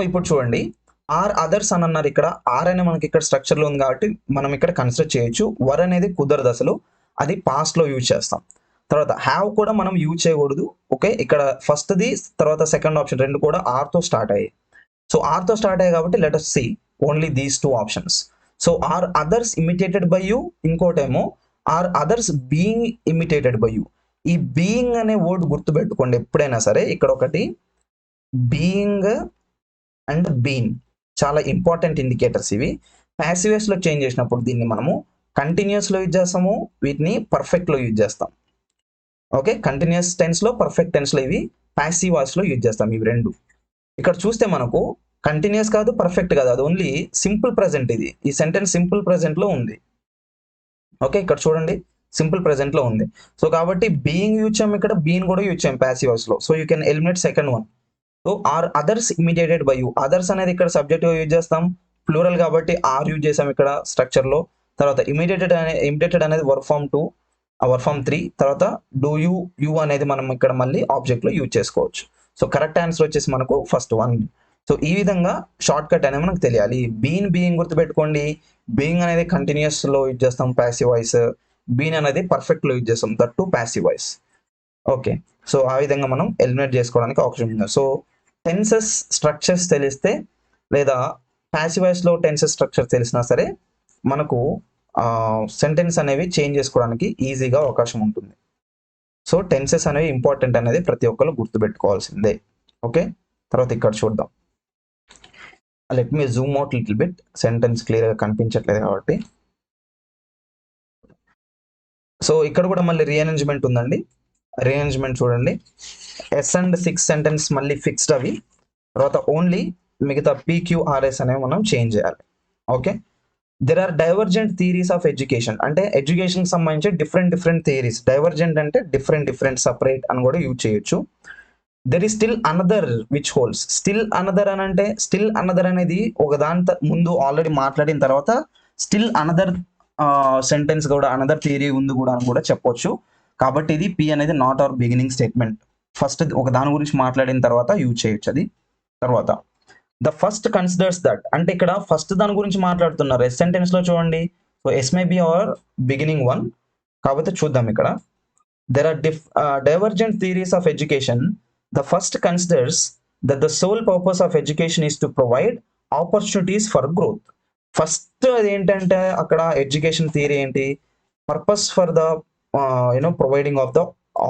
ఇప్పుడు చూడండి, ఆర్ అదర్స్ అని అన్నారు. ఇక్కడ ఆర్ అనే మనకి ఇక్కడ స్ట్రక్చర్లో ఉంది కాబట్టి మనం ఇక్కడ కన్సిడర్ చేయొచ్చు. వర్ అనేది కుదరదు అసలు, అది పాస్ట్లో యూజ్ చేస్తాం. తర్వాత హ్యావ్ కూడా మనం యూజ్ చేయకూడదు. ఓకే, ఇక్కడ ఫస్ట్ది తర్వాత సెకండ్ ఆప్షన్ రెండు కూడా ఆర్తో స్టార్ట్ అయ్యాయి. సో ఆర్తో స్టార్ట్ అయ్యాయి కాబట్టి let us see only these two options. So are others imitated by you, ఇంకోటేమో or others being imitated by you. ఈ బీయింగ్ అనే వర్డ్ గుర్తుపెట్టుకోండి ఎప్పుడైనా సరే. ఇక్కడ ఒకటి బీయింగ్ అండ్ బీన్ చాలా ఇంపార్టెంట్ ఇండికేటర్స్ ఇవి. ప్యాసివ్ లో చేంజ్ చేసినప్పుడు దీన్ని మనము కంటిన్యూస్లో యూజ్ చేస్తాము, వీటిని పర్ఫెక్ట్లో యూజ్ చేస్తాం. ఓకే, కంటిన్యూస్ టెన్స్లో, పర్ఫెక్ట్ టెన్స్లో ఇవి ప్యాసివ్ వాయిస్లో యూజ్ చేస్తాం ఇవి రెండు. ఇక్కడ చూస్తే మనకు కంటిన్యూస్ కాదు, పర్ఫెక్ట్ కాదు, అది ఓన్లీ సింపుల్ ప్రెజెంట్. ఇది ఈ సెంటెన్స్ సింపుల్ ప్రెజెంట్లో ఉంది. ఓకే, ఇక్కడ చూడండి సింపుల్ ప్రెజెంట్లో ఉంది. సో కాబట్టి బీయింగ్ యూజ్ చేయం, ఇక్కడ బీన్ కూడా యూజ్ చేయం ప్యాసివ్ వాయిస్లో. So you can eliminate second one. So are others imitated by you, others అనేది ఇక్కడ సబ్జెక్ట్ యూజ్ చేస్తాం, ప్లూరల్ కాబట్టి ఆర్ యూజ్ చేసాం ఇక్కడ స్ట్రక్చర్లో. తర్వాత ఇమిటేటెడ్ అనేది వర్క్ ఫామ్ 2, వర్క్ ఫామ్ 3. తర్వాత డూ యూ అనేది మనం ఇక్కడ మళ్ళీ ఆబ్జెక్ట్లో యూజ్ చేసుకోవచ్చు. సో కరెక్ట్ ఆన్సర్ వచ్చేసి మనకు ఫస్ట్ వన్. సో ఈ విధంగా షార్ట్ కట్ అనేది మనకు తెలియాలి. బీయింగ్ గుర్తుపెట్టుకోండి, బీయింగ్ అనేది కంటిన్యూస్లో యూజ్ చేస్తాం ప్యాసివ్ వాయిస్, బీన్ అనేది పర్ఫెక్ట్లో యూజ్ చేస్తాం, that to passive voice. Okay, so ఆ విధంగా మనం ఎలిమినేట్ చేసుకోవడానికి ఆప్షన్ ఉంది. సో టెన్సెస్ స్ట్రక్చర్స్ తెలిస్తే లేదా ప్యాసివ్ వాయిస్లో టెన్సెస్ స్ట్రక్చర్ తెలిసినా సరే మనకు సెంటెన్స్ అనేవి చేంజ్ చేసుకోవడానికి ఈజీగా అవకాశం ఉంటుంది. సో టెన్సెస్ అనేవి ఇంపార్టెంట్ అనేది ప్రతి ఒక్కరు గుర్తుపెట్టుకోవాల్సిందే. ఓకే, తర్వాత ఇక్కడ చూద్దాం. Let me Zoom out little bit, sentence క్లియర్గా కనిపించట్లేదు కాబట్టి. సో ఇక్కడ కూడా మళ్ళీ రీఅరేంజ్మెంట్ ఉందండి. రీఅరేంజ్మెంట్ చూడండి, ఎస్ అండ్ 6 సెంటెన్స్ మళ్ళీ ఫిక్స్డ్ అవి. తర్వాత ఓన్లీ మిగతా PQRS అనేవి మనం చేంజ్ చేయాలి. Okay, there are divergent theories of education, అంటే ఎడ్యుకేషన్ సంబంధించి డిఫరెంట్ థియరీస్. డైవర్జెంట్ అంటే డిఫరెంట్ సపరేట్ అని కూడా యూజ్ చేయొచ్చు. There is still another which holds. Still another అని అంటే స్టిల్ అనదర్ అనేది ఒక దాని ముందు ఆల్రెడీ మాట్లాడిన తర్వాత స్టిల్ అనదర్ సెంటెన్స్ కూడా అనదర్ థియరీ ఉంది కూడా అని కూడా చెప్పొచ్చు. కాబట్టి ఇది P అనేది not our beginning statement. First ఒక దాని గురించి మాట్లాడిన తర్వాత యూజ్ చేయొచ్చు అది. తర్వాత ద ఫస్ట్ కన్సిడర్స్ దట్, అంటే ఇక్కడ ఫస్ట్ దాని గురించి మాట్లాడుతున్నారు ఎస్ సెంటెన్స్ లో చూడండి. So S may be our beginning one. కాకపోతే చూద్దాం ఇక్కడ, there are divergent theories of education. The first considers that the sole purpose of education is to provide opportunities for growth. First అది ఏంటంటే అక్కడ education theory ఏంటి, purpose for the providing of the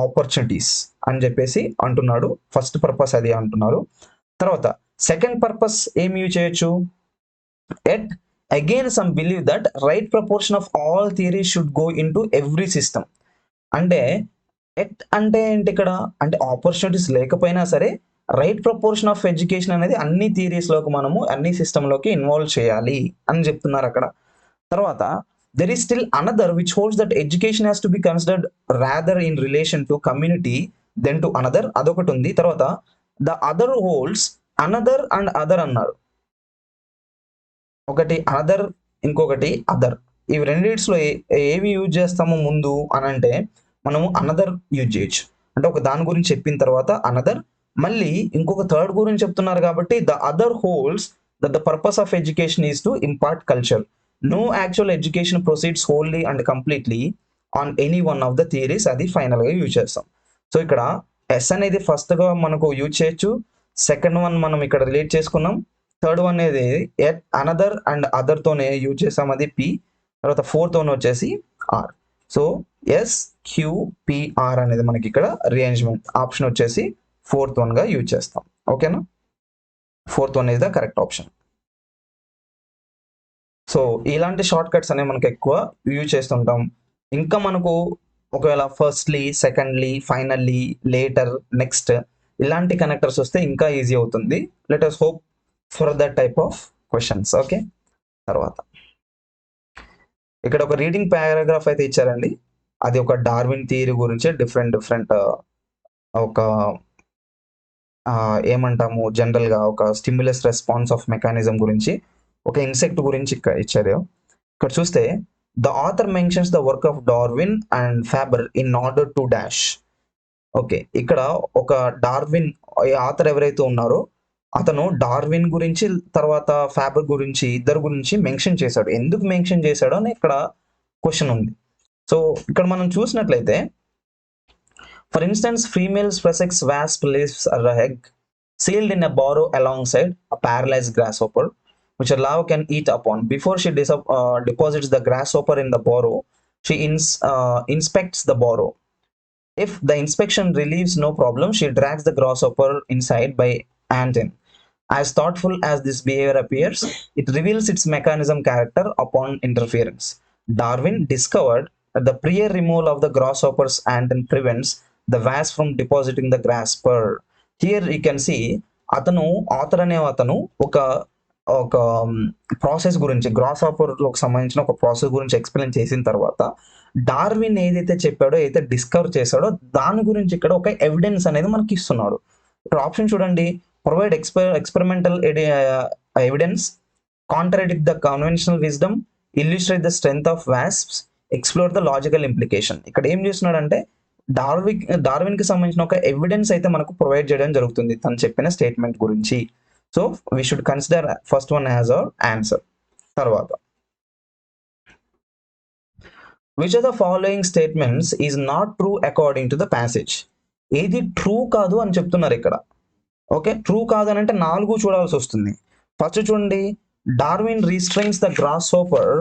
opportunities అని చెప్పేసి అంటున్నాడు. First purpose అది అంటున్నారు. తర్వాత సెకండ్ పర్పస్ ఏమి యూజ్ చేయొచ్చు, at again some believe that right proportion of all theories should go in to every system. అంటే ఎట్ అంటే ఏంటి ఇక్కడ? అంటే ఆపర్చునిటీస్ లేకపోయినా సరే రైట్ ప్రపోర్షన్ ఆఫ్ ఎడ్యుకేషన్ అనేది అన్ని థియరీస్‌లోకి మనము అన్ని సిస్టమ్‌లోకి ఇన్వాల్వ్ చేయాలి అని చెప్తున్నారక్కడ. తర్వాత there is still another which holds that education has to be considered rather in relation to community than to another. అదొకటి ఉంది. తర్వాత the other holds another and other అన్నారు. ఒకటి అనదర్, ఇంకొకటి అదర్. ఇవి రెండిట్లో ఏవి యూజ్ చేస్తాము ముందు అనంటే మనము అనదర్ యూజ్ చేయొచ్చు. అంటే ఒక దాని గురించి చెప్పిన తర్వాత అనదర్, మళ్ళీ ఇంకొక థర్డ్ గురించి చెప్తున్నారు కాబట్టి the other holds that the purpose of education is to impart culture. No actual education proceeds wholly and completely on any one of the theories. అది ఫైనల్గా యూజ్ చేస్తాం. సో ఇక్కడ ఎస్ అనేది ఫస్ట్గా మనకు యూజ్ చేయొచ్చు. సెకండ్ వన్ మనం ఇక్కడ రిలేట్ చేసుకున్నాం. థర్డ్ వన్ అనేది ఎట్ అనదర్ అండ్ అదర్ తోనే యూజ్ చేసాం, అది పి. తర్వాత ఫోర్త్ వన్ వచ్చేసి R. So S Q P R అనేది మనకి ఇక్కడ రీఅరేంజ్మెంట్ ఆప్షన్ వచ్చేసి ఫోర్త్ వన్ గా యూజ్ చేస్తాం. ఓకేనా? Fourth one is the correct option. So ఇలాంటి షార్ట్ కట్స్ అనేవి మనకు ఎక్కువ యూజ్ చేస్తుంటాం. ఇంకా మనకు ఒకవేళ firstly, secondly, finally, later, next ఇలాంటి కనెక్టర్స్ వస్తే ఇంకా ఈజీ అవుతుంది. Let us hope for that type of questions. Okay, తర్వాత ఇక్కడ ఒక రీడింగ్ పారాగ్రాఫ్ అయితే ఇచ్చారండి. అది ఒక డార్విన్ థియరీ గురించి డిఫరెంట్ ఒక ఏమంటాము జనరల్గా ఒక స్టిమ్యులస్ రెస్పాన్స్ ఆఫ్ మెకానిజం గురించి, ఒక ఇన్సెక్ట్ గురించి ఇచ్చారు. ఇక్కడ చూస్తే the author mentions the work of Darwin and Faber in order to dash. Okay, ఇక్కడ ఒక డార్విన్ ఆథర్ ఎవరైతే ఉన్నారో అతను డార్విన్ గురించి తర్వాత ఫ్యాబర్ గురించి ఇద్దరు గురించి మెన్షన్ చేశాడు. ఎందుకు మెన్షన్ చేశాడో అని ఇక్కడ క్వశ్చన్ ఉంది. సో ఇక్కడ మనం చూసినట్లయితే for instance females Sussex wasp lays a egg sealed in a burrow alongside a paralyzed grasshopper which a larva can eat upon. Before she deposits the grasshopper in the burrow, she inspects the burrow. If the inspection relieves no problem, she drags the grasshopper inside by hand in. As thoughtful as this behavior appears, it reveals its mechanism character upon interference. Darwin discovered that the prior removal of the grasshopper's antenna prevents the wasp from depositing the grasshopper. Here you can see అతను author అనే అతను ఒక ఒక process గురించి gross హాపర్కి సంబంధించిన ఒక process గురించి explain చేసిన తర్వాత డార్విన్ ఏదైతే చెప్పాడో, ఏదైతే డిస్కవర్ చేశాడో దాని గురించి ఇక్కడ ఒక ఎవిడెన్స్ అనేది మనకి ఇస్తున్నాడు. ఇక్కడ ఆప్షన్ చూడండి, provide experimental evidence, contradict the conventional wisdom, illustrate the strength of wasps, explore the logical implication. ఇక్కడ ఏం చేస్తున్నాడంటే డార్విన్ కి సంబంధించిన ఒక ఎవిడెన్స్ అయితే మనకు ప్రొవైడ్ చేయడం జరుగుతుంది తను చెప్పిన స్టేట్మెంట్ గురించి. So we should consider first one as our answer. తర్వాత which of the following statements is not true according to the passage. ఏది ట్రూ కాదు అని చెప్తున్నారు ఇక్కడ. ఓకే, ట్రూ కాదు అని అంటే 4 చూడాల్సి వస్తుంది. ఫస్ట్ చూడండి, Darwin restrains the grasshopper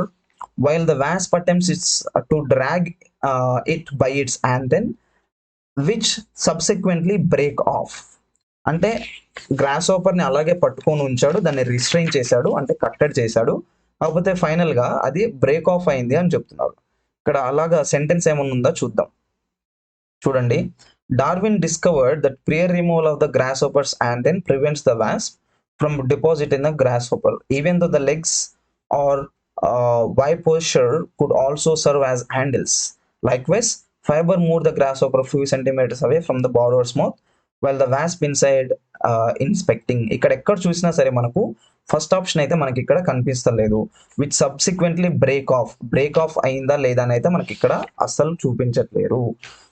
while the wasp attempts its to drag it by its antenna which subsequently break off. అంటే గ్రాస్ హోపర్ని అలాగే పట్టుకొని ఉంచాడు, దాన్ని రిస్ట్రైన్ చేశాడు అంటే కట్టడి చేశాడు, కాకపోతే ఫైనల్గా అది బ్రేక్ ఆఫ్ అయింది అని చెప్తున్నారు. ఇక్కడ అలాగా సెంటెన్స్ ఏమన్నా ఉందా చూద్దాం. చూడండి, Darwin discovered that prior removal of the grasshopper's antenna prevents the wasp from depositing the grasshopper, even though the legs or Y-posture could also serve as handles. Likewise, fiber moved the grasshopper a few centimeters away from the borrower's mouth while the wasp inside inspecting. ఇక్కడ ఎక్కడ చూసినా సరే మనకు first option అయితే మనకి ఇక్కడ కనిపిస్తలేదు. Which subsequently break of అయిందా లేదా అని అయితే మనకి ఇక్కడ అస్సలు చూపించట్లేరు.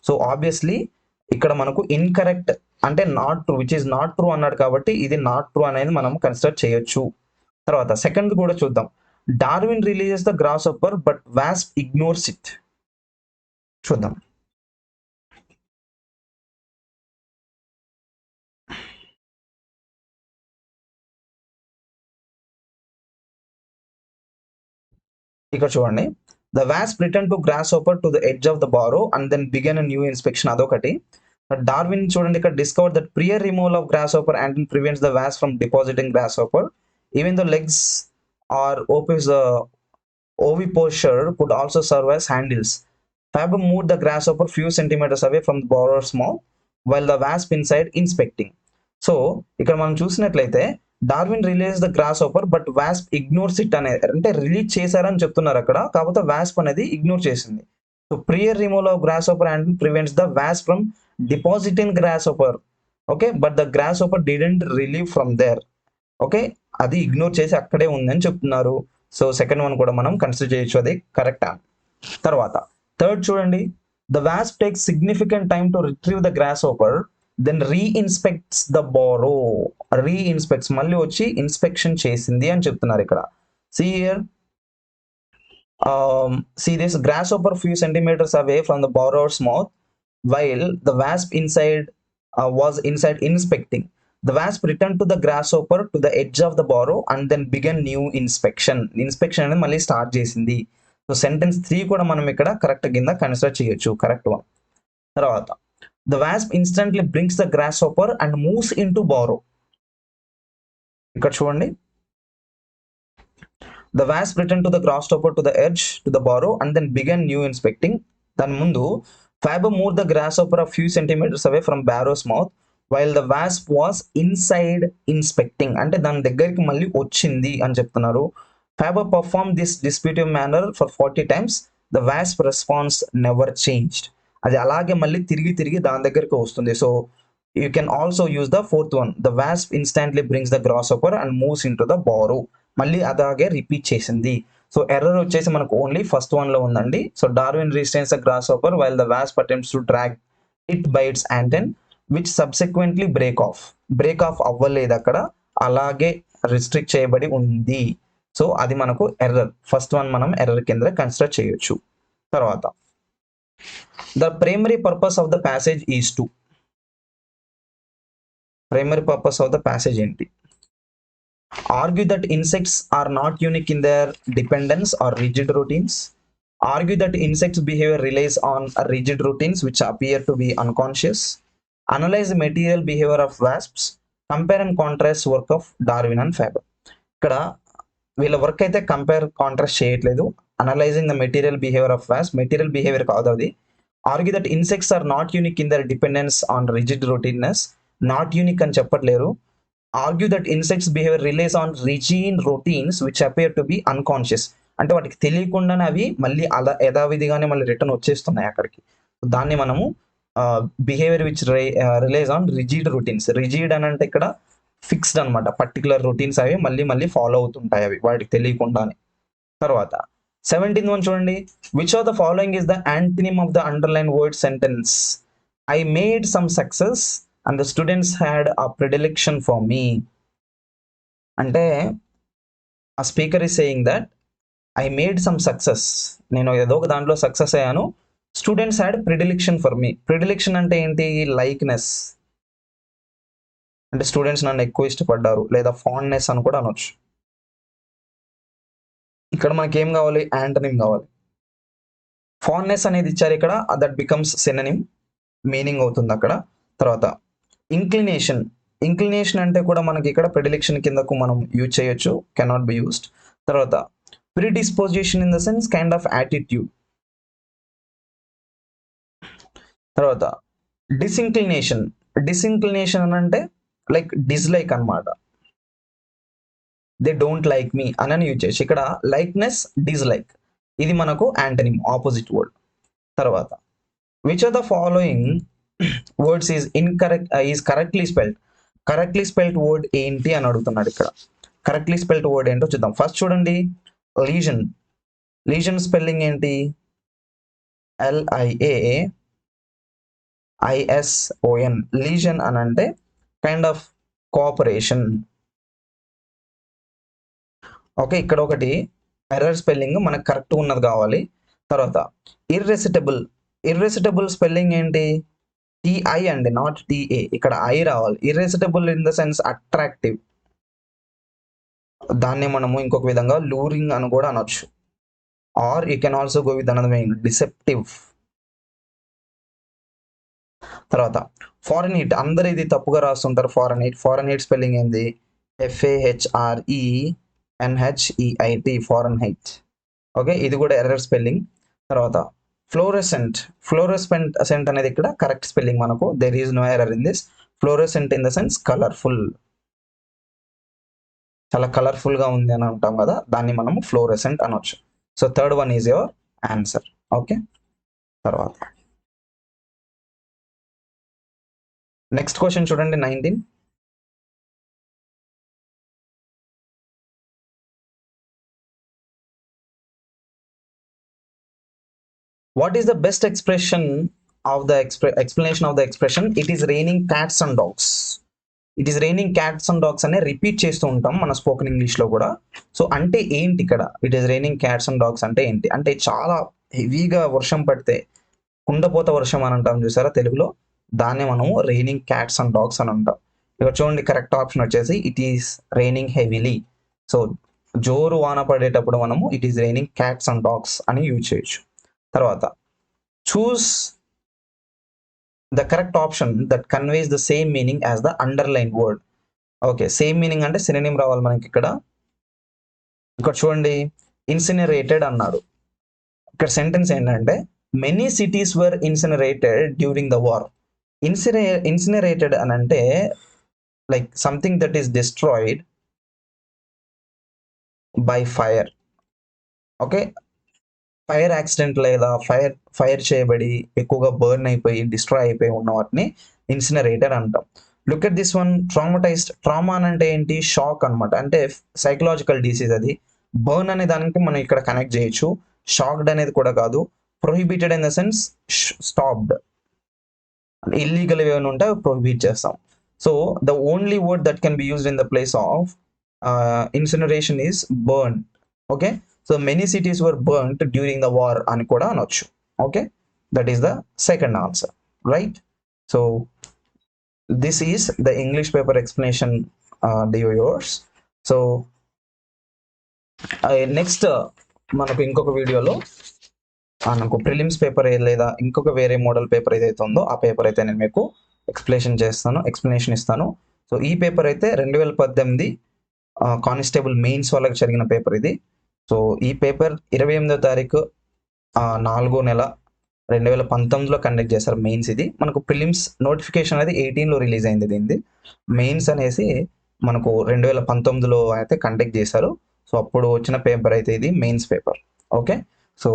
సో ఆబ్వియస్లీ ఇక్కడ మనకు ఇన్కరెక్ట్ అంటే not true, which is not true అన్నాడు కాబట్టి ఇది నాట్ ట్రూ అనేది మనం కన్సిడర్ చేయొచ్చు. తర్వాత సెకండ్ కూడా చూద్దాం. Darwin releases the grasshopper but wasp ignores it. చూద్దాం. ఇక్కడ చూడండి, the wasp return to grasshopper to the edge of the burrow and then began new inspection. అదొకటి. డార్విన్ చూడండి ఇక్కడ discover that prior removal of grasshopper and prevents the wasp from depositing grasshopper even the legs or ovipositor could also serve as handles. Faber moved the grasshopper few centimeters away from the borrower's mouth while the wasp inside inspecting. So ఇక్కడ మనం చూసినట్లయితే Darwin release the grasshopper but wasp ignores it అనేది, అంటే release చేశారని చెప్తున్నారు అక్కడ, కాకపోతే wasp అనేది ఇగ్నోర్ చేసింది. So prior removal of grasshopper and prevents the wasp from depositing grasshopper. Okay, but the grasshopper didn't relieve from there. Okay, అది ignore చేసి అక్కడే ఉందని చెప్తున్నారు. సో సెకండ్ వన్ కూడా మనం కన్సిడర్ చేయొచ్చు, అది కరెక్ట్. తర్వాత థర్డ్ చూడండి, the wasp takes significant time to retrieve the grasshopper then reinspects the burrow. Reinspects మళ్ళీ వచ్చి ఇన్స్పెక్షన్ చేసింది అని చెప్తున్నారు ఇక్కడ. See here, see this grasshopper few centimeters away from the borrower's mouth while the wasp was inside inspecting. The wasp returned to the grasshopper to the edge of the borrow and then began new inspection. Inspection అనేది మళ్ళీ start చేసింది. So sentence 3 కూడా మనం ఇక్కడ correct కింద consider చేయొచ్చు, correct one. తర్వాత the wasp instantly brings the grasshopper and moves into borrow. ఇక్కడ చూడండి, the wasp returned to the grasshopper to the edge to the borrow and then began new inspecting. దాని ముందు Faber moved the grasshopper a few centimeters away from Barrow's mouth while the wasp was inside inspecting. అంటే దాని దగ్గరికి మళ్ళీ వచ్చింది అని చెప్తున్నారు. Faber performed this disputive manner for 40 times. The wasp response never changed. అది అలాగే మళ్ళీ తిరిగి తిరిగి దాని దగ్గరికి వస్తుంది. So you can also use the fourth one. The wasp instantly brings the grasshopper and moves into the borrow. మళ్ళీ అలాగే రిపీట్ చేసింది. సో ఎర్రర్ వచ్చేసి మనకు ఓన్లీ ఫస్ట్ వన్ లో ఉందండి. So Darwin restrains the grasshopper while the wasp attempts to drag it by its antenna which subsequently break off అవ్వలేదు, అక్కడ అలాగే రిస్ట్రిక్ట్ చేయబడి ఉంది. సో అది మనకు ఎర్రర్, ఫస్ట్ వన్ మనం ఎర్రర్ కింద కన్సిడర్ చేయొచ్చు. తర్వాత the primary purpose of the passage is to, primary purpose of the passage ఏంటి? Argue that insects are not unique in their dependence or rigid routines. Argue that insects' behavior relies on rigid routines which appear to be unconscious. Analyze the material behavior of wasps. Compare and contrast work of Darwin and Faber. ఇక్కడ వీళ్ళ work అయితే compare contrast చేయట్లేదు. Analysing the material behaviour of wasp, material behaviour కాదు అది. Argue that insects are not unique in their dependence on rigid routineness, not unique అని చెప్పట్లేరు. Argue that insects behaviour relies on rigid routines which appear to be unconscious, అంటే వాటికి తెలియకుండానే అవి మళ్ళీ అలా యథావిధిగానే మళ్ళీ రిటర్న్ వచ్చేస్తున్నాయి అక్కడికి. దాన్ని మనము behaviour which relays on rigid routines. Rigid అని అంటే ఇక్కడ ఫిక్స్డ్ అనమాట, పర్టికులర్ రొటీన్స్ అవి మళ్ళీ మళ్ళీ ఫాలో అవుతుంటాయి అవి వాటికి తెలియకుండానే. తర్వాత 17th వన్ చూడండి, which of the following is the antonym of the underline word sentence? I made some success and the students had a predilection for me. అంటే a speaker is saying that I made some success, నేను ఏదో ఒక దాంట్లో success అయ్యాను. Students had predilection for me. Predilection అంటే ఏంటి? Likeness, అంటే students నన్ను ఎక్కువ ఇష్టపడ్డారు, లేదా ఫాండ్నెస్ అని కూడా అనొచ్చు. ఇక్కడ మనకి ఏం కావాలి? యాంటనిమ్ కావాలి. ఫాండ్నెస్ అనేది ఇచ్చారు ఇక్కడ, దట్ బికమ్స్ సినోనిమ్, మీనింగ్ అవుతుంది అక్కడ. తర్వాత ఇంక్లినేషన్, ఇంక్లినేషన్ అంటే కూడా మనకి ఇక్కడ ప్రెడిలిక్షన్ కిందకు మనం యూజ్ చేయొచ్చు, కెనాట్ బి యూస్డ్. తర్వాత predisposition in the sense kind of attitude. తర్వాత డిసిన్క్లినేషన్, డిసిన్క్లినేషన్ అని అంటే లైక్ డిస్లైక్ అనమాట, దే డోంట్ లైక్ మీ అని యూజ్ చేయొచ్చు. ఇక్కడ లైక్నెస్, డిస్లైక్, ఇది మనకు యాంటనిమ్, ఆపోజిట్ వర్డ్. తర్వాత which are the following words is incorrect is correctly spelled? Correctly spelled word ఏంటి అని అడుగుతున్నాడు ఇక్కడ. కరెక్ట్లీ స్పెల్డ్ వర్డ్ ఏంటో చూద్దాం. ఫస్ట్ చూడండి, లీజన్. లీజన్ స్పెల్లింగ్ ఏంటి? LIAISON. లీజన్ అని అంటే కైండ్ ఆఫ్ కోఆపరేషన్. ఓకే, ఇక్కడ ఒకటి ఎర్రర్ స్పెల్లింగ్ మనకు కరెక్ట్ ఉన్నది కావాలి. తర్వాత ఇర్రెసిటబుల్. ఇర్రెసిటబుల్ స్పెల్లింగ్ ఏంటి? TI అండి, నాట్ TA. ఇక్కడ I రావాలి. Irresistible in the sense attractive. దాన్ని మనము ఇంకొక విధంగా లూరింగ్ అని కూడా అనొచ్చు. Or you can also go with another meaning, deceptive. తర్వాత ఫారెన్ హీట్, అందరూ ఇది తప్పుగా రాస్తుంటారు. Fahrenheit, Fahrenheit spelling ఏంది? FAHRENHEIT, Fahrenheit. ఓకే, ఇది కూడా ఎర్రర్ స్పెల్లింగ్. తర్వాత ఫ్లోరెసెంట్ అనేది ఇక్కడ కరెక్ట్ స్పెల్లింగ్ మనకు. There is no error in this. Fluorescent in the sense colourful, చాలా కలర్ఫుల్ గా ఉంది అని అంటాం కదా, దాన్ని మనము ఫ్లోరెసెంట్ అనొచ్చు. So third one is your answer. Okay, తర్వాత నెక్స్ట్ క్వశ్చన్ చూడండి, 19. What is the best expression of the explanation of the expression it is raining cats and dogs? It is raining cats and dogs అనే repeat చేస్తూ ఉంటాం మన spoken ఇంగ్లీష్లో కూడా. So అంటే ఏంటి ఇక్కడ it is raining cats and dogs అంటే ఏంటి అంటే, చాలా హెవీగా వర్షం పడితే కుండపోత వర్షం అని అంటాం చూసారా తెలుగులో, దాన్నే మనము రైనింగ్ క్యాట్స్ అండ్ డాగ్స్ అని అంటాం. ఇక్కడ చూడండి కరెక్ట్ ఆప్షన్ వచ్చేసి it is raining heavily. So జోరు వాన పడేటప్పుడు మనము it is raining cats and dogs అని యూజ్ చేయొచ్చు. తర్వాత చూస్ the correct option that conveys the same meaning as the underline word. Okay, same meaning అంటే సినోనిమ్ రావాలి మనకి ఇక్కడ. ఇక్కడ చూడండి ఇన్సినరేటెడ్ అన్నాడు. ఇక్కడ సెంటెన్స్ ఏంటంటే many cities were incinerated during the war. Incinerated అని అంటే like something that is destroyed by fire. Okay, fire accident లేదా ఫైర్ చేయబడి ఎక్కువగా బర్న్ అయిపోయి డిస్ట్రాయ్ అయిపోయి ఉన్న వాటిని ఇన్సినరేటర్ అంటాం. Look at this one, traumatised. Trauma అంటే ఏంటి, షాక్ అనమాట, అంటే సైకలాజికల్ డిసీజ్ అది. బర్న్ అనే దానికి మనం ఇక్కడ కనెక్ట్ చేయొచ్చు, షాక్డ్ అనేది కూడా కాదు. Prohibited in the sense stopped, illegal ఏమైనా ఉంటే ప్రొహిబిట్ చేస్తాం. So the only word that can be used in the place of incineration is burn. Okay, so many cities were burned during the war అని కూడా అనొచ్చు. Okay, that is the second answer, right? So this is the English paper explanation డియో yours. So next మనకు ఇంకొక వీడియోలో నాకు prelims paper లేదా ఇంకొక వేరే మోడల్ పేపర్ ఏదైతే ఉందో ఆ పేపర్ అయితే నేను మీకు ఎక్స్ప్లెనేషన్ ఇస్తాను. సో ఈ పేపర్ అయితే 2018 కానిస్టేబుల్ మెయిన్స్ వాళ్ళకి జరిగిన పేపర్ ఇది. సో ఈ పేపర్ 28వ తారీఖు 4వ నెల 2019లో కండక్ట్ చేశారు మెయిన్స్. ఇది మనకు ప్రిలిమ్స్ నోటిఫికేషన్ అనేది 18లో రిలీజ్ అయింది. దీనిది మెయిన్స్ అనేసి మనకు 2019లో అయితే కండక్ట్ చేశారు. సో అప్పుడు వచ్చిన పేపర్ అయితే ఇది మెయిన్స్ పేపర్. ఓకే, సో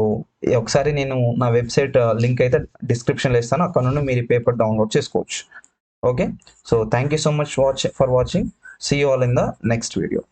ఒకసారి నేను నా వెబ్సైట్ లింక్ అయితే డిస్క్రిప్షన్లో ఇస్తాను, అక్కడ నుండి మీరు ఈ పేపర్ డౌన్లోడ్ చేసుకోవచ్చు. Okay, so thank you so much for watching. See you all in the next video.